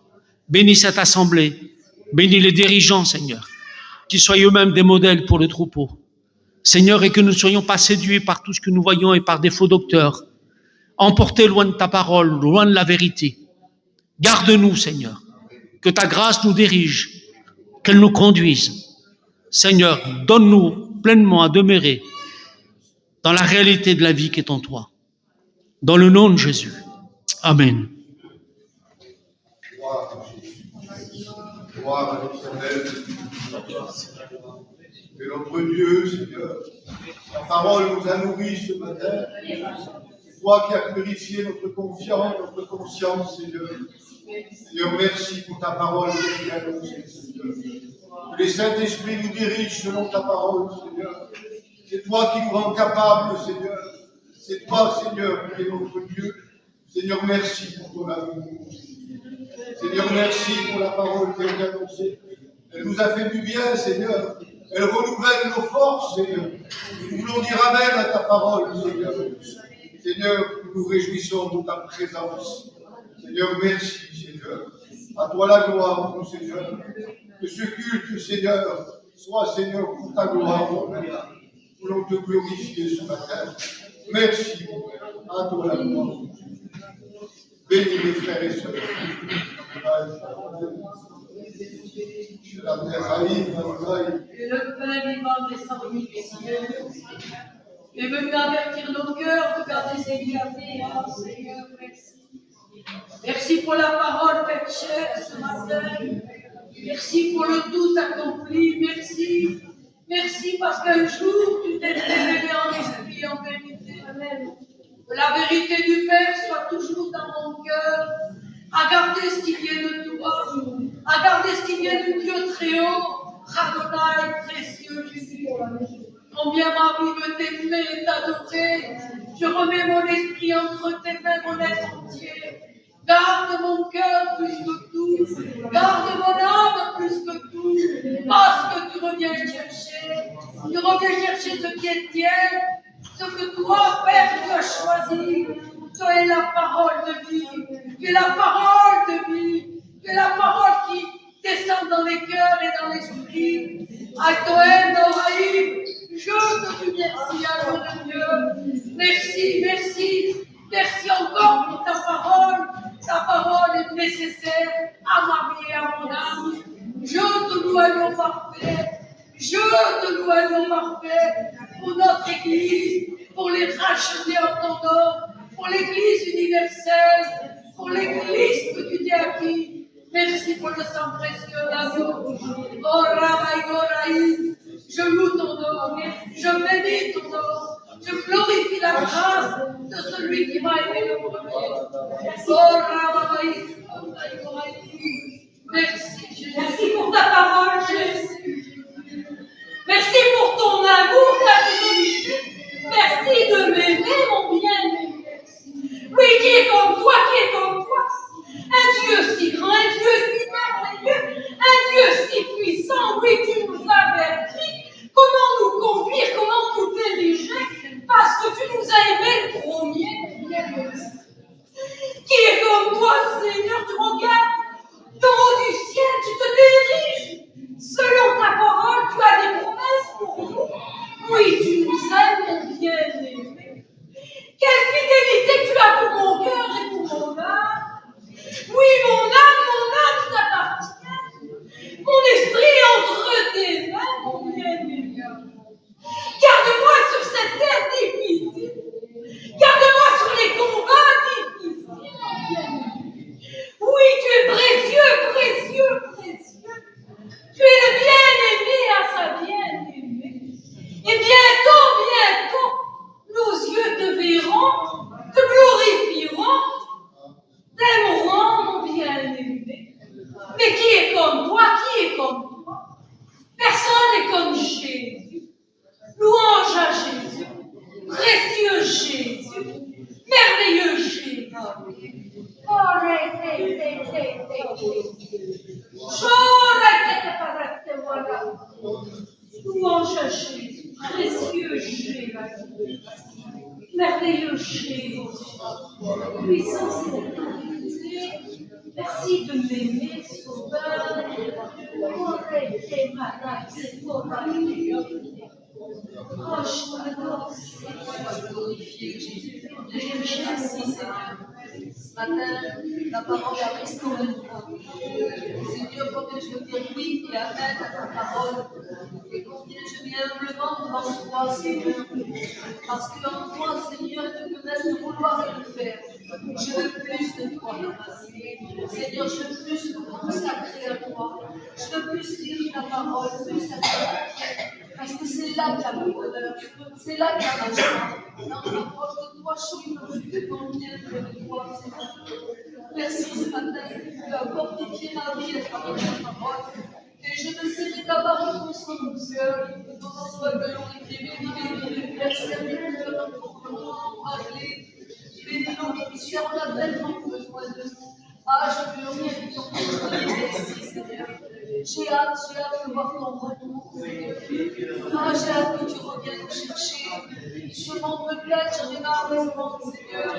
[SPEAKER 1] Bénis cette assemblée. Bénis les dirigeants, Seigneur. Qu'ils soient eux-mêmes des modèles pour le troupeau. Seigneur, et que nous ne soyons pas séduits par tout ce que nous voyons et par des faux docteurs. Emportés loin de ta parole, loin de la vérité. Garde-nous, Seigneur. Que ta grâce nous dirige, qu'elle nous conduise. Seigneur, donne-nous pleinement à demeurer dans la réalité de la vie qui est en toi. Dans le nom de Jésus. Amen.
[SPEAKER 3] Gloire à l'Éternel. Que notre Dieu, Seigneur, ta parole nous a nourris ce matin. Toi qui as purifié notre confiance, notre conscience, Seigneur. Seigneur, merci pour ta parole qui est annoncée, Seigneur. Que les Saint-Esprit nous dirigent selon ta parole, Seigneur. C'est toi qui nous rends capables, Seigneur. C'est toi, Seigneur, qui es notre Dieu. Seigneur, merci pour ton amour. Seigneur, merci pour la parole qui est annoncée. Elle nous a fait du bien, Seigneur. Elle renouvelle nos forces, Seigneur. Nous voulons dire amen à ta parole, Seigneur. Seigneur, nous nous réjouissons de ta présence. Seigneur, merci, Seigneur. À toi la gloire, mon Seigneur. Que ce culte, Seigneur, soit, Seigneur, pour ta gloire. Nous voulons te glorifier ce matin. Merci, mon Père. À toi la gloire. Bénis mes frères et sœurs. La terre arrive,
[SPEAKER 4] et le pain vivant descend du ciel. Et venu avertir nos cœurs de garder ses libertés. Oh Seigneur, merci. Merci pour la parole faite chère ce matin. Merci pour le tout accompli. Merci. Merci parce qu'un jour tu t'es révélé en esprit, en vérité. Amen. Que la vérité du Père soit toujours dans mon cœur. À garder ce qui vient de toi, à garder ce qui vient du Dieu très haut, Rabboni, précieux Jésus. Combien ma vie veut t'aimer et t'adorer. Je remets mon esprit entre tes mains, mon être entier. Garde mon cœur plus que tout, garde mon âme plus que tout, parce que tu reviens chercher. Tu reviens chercher ce qui est tien, ce que toi, Père, tu as choisi. Tu es la parole de vie, tu es la parole de vie, tu es la parole qui descend dans les cœurs et dans l'esprit. Atoen Noraïm, je te dis merci à Dieu de Dieu. Merci, merci, merci encore pour ta parole. Ta parole est nécessaire à ma vie et à mon âme. Je te loue à Dieu parfait. Je te loue à Dieu parfait pour notre Église, pour les racheter en ton nom. Pour l'Église universelle, pour l'Église que tu t'es acquis. Merci pour le sang précieux d'Amour. Oh Rabbi Goraï, je loue ton nom, je bénis ton nom, je glorifie la grâce de celui qui m'a aimé le premier. Oh Rabbi Goraï, merci Jésus. Merci pour ta parole, Jésus. Merci pour ton amour, ta fidélité. Merci de m'aimer, mon bien-aimé. Oui, qui est comme toi, qui est comme toi. Un Dieu si grand, un Dieu si merveilleux, un Dieu si puissant. Oui, tu nous avertis comment nous conduire, comment nous diriger, parce que tu nous as aimés le premier. Qui est comme toi, Seigneur, tu regardes d'en haut du ciel, tu te diriges. Selon ta parole, tu as des promesses pour nous. Oui, tu nous aimes, mon bien-aimé. Quelle fidélité tu as pour mon cœur et pour mon âme. Oui, mon âme t'appartient. Mon esprit est entre tes mains, mon bien-aimé. Garde-moi sur cette terre difficile. Garde-moi sur les combats difficiles, mon bien-aimé. Oui, tu es précieux, précieux, précieux. Tu es le bien-aimé à sa bien-aimée. Et bientôt, nos yeux te verront, te glorifieront, t'aimeront, mon bien-aimé. Mais qui est comme toi? Qui est comme toi? Personne n'est comme Jésus. Louange à Jésus. Précieux Jésus. Merveilleux Jésus. Louange à Jésus. Précieux Jésus. merveilleux chez vous, puissance et autorité. Merci de m'aimer, Sauveur. Arrêtez, madame, c'est pour ma vie. Oh, je t'adore, Seigneur, glorifié, Jésus. Merci, Seigneur. Ce matin, la parole a restauré mon âme. Seigneur, combien je veux dire oui et amen à ta parole. Et combien je viens humblement devant toi, Seigneur. Parce qu'en toi, Seigneur, tu peux mettre le vouloir et le faire. Je veux plus de toi, Seigneur, je veux plus me consacrer à toi. Je veux plus lire ta parole, plus à toi. Parce que c'est là qu'il y a mon bonheur, c'est là qu'il y a ma joie. Dans la proche de toi, je suis tellement bien de toi, Seigneur. Merci ce matin, tu as fortifié ma vie à travers ta parole. Et je veux serrer ta parole contre mon cœur. Ton nom soit glorifié, béni, Père serviteur, pour parler. Béni, Seigneur, on a tellement besoin de nous. Ah, je glorifie ton nom. Merci, Seigneur. J'ai hâte de voir ton retour, Seigneur. Ah, j'ai hâte que tu reviennes me chercher. Je m'en peut-être, j'en ai marre de ce monde, Seigneur.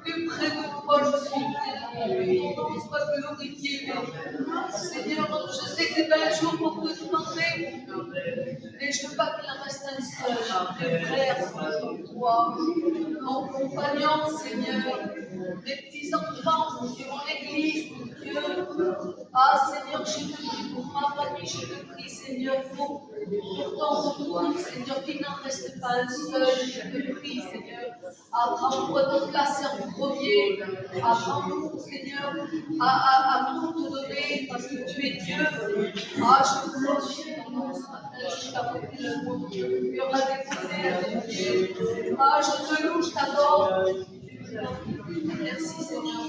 [SPEAKER 4] Plus près de toi, je suis bien. Ton nom soit glorifié. Seigneur, je sais que c'est pas un jour pour te demander, mais je ne veux pas qu'il en reste un seul. Mes frères soient comme toi. Mon compagnon, Seigneur. Mes petits-enfants, Dieu, mon église, Dieu. Ah, Seigneur, je te prie pour ma famille, je te prie, Seigneur, pour ton retour, Seigneur, qu'il n'en reste pas un seul, je te prie, Seigneur. Apprends-nous à te placer en premier. Apprends-nous, Seigneur, à tout te donner, parce que tu es Dieu. Ah, je te glorifie ton nom ce matin, je t'apporte le nom. Il y aura des côtés. Ah, je te loue, je t'adore. Merci, Seigneur.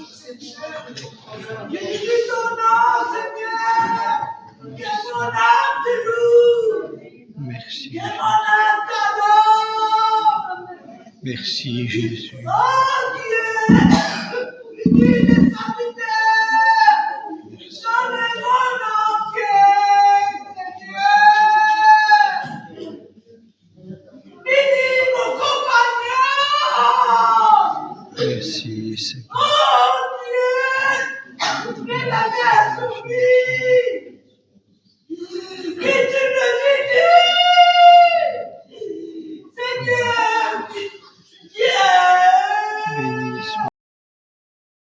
[SPEAKER 5] Bénis ton nom, Seigneur. Que mon âme te loue.
[SPEAKER 1] Merci.
[SPEAKER 5] Que mon âme t'adore.
[SPEAKER 1] Merci, Jésus.
[SPEAKER 5] Oh Dieu, bénis les serviteurs. Dans le monde entier, Seigneur. Bénis mon compagnon.
[SPEAKER 1] Merci, Seigneur.
[SPEAKER 5] Oh Dieu, fais la vie à souffrir.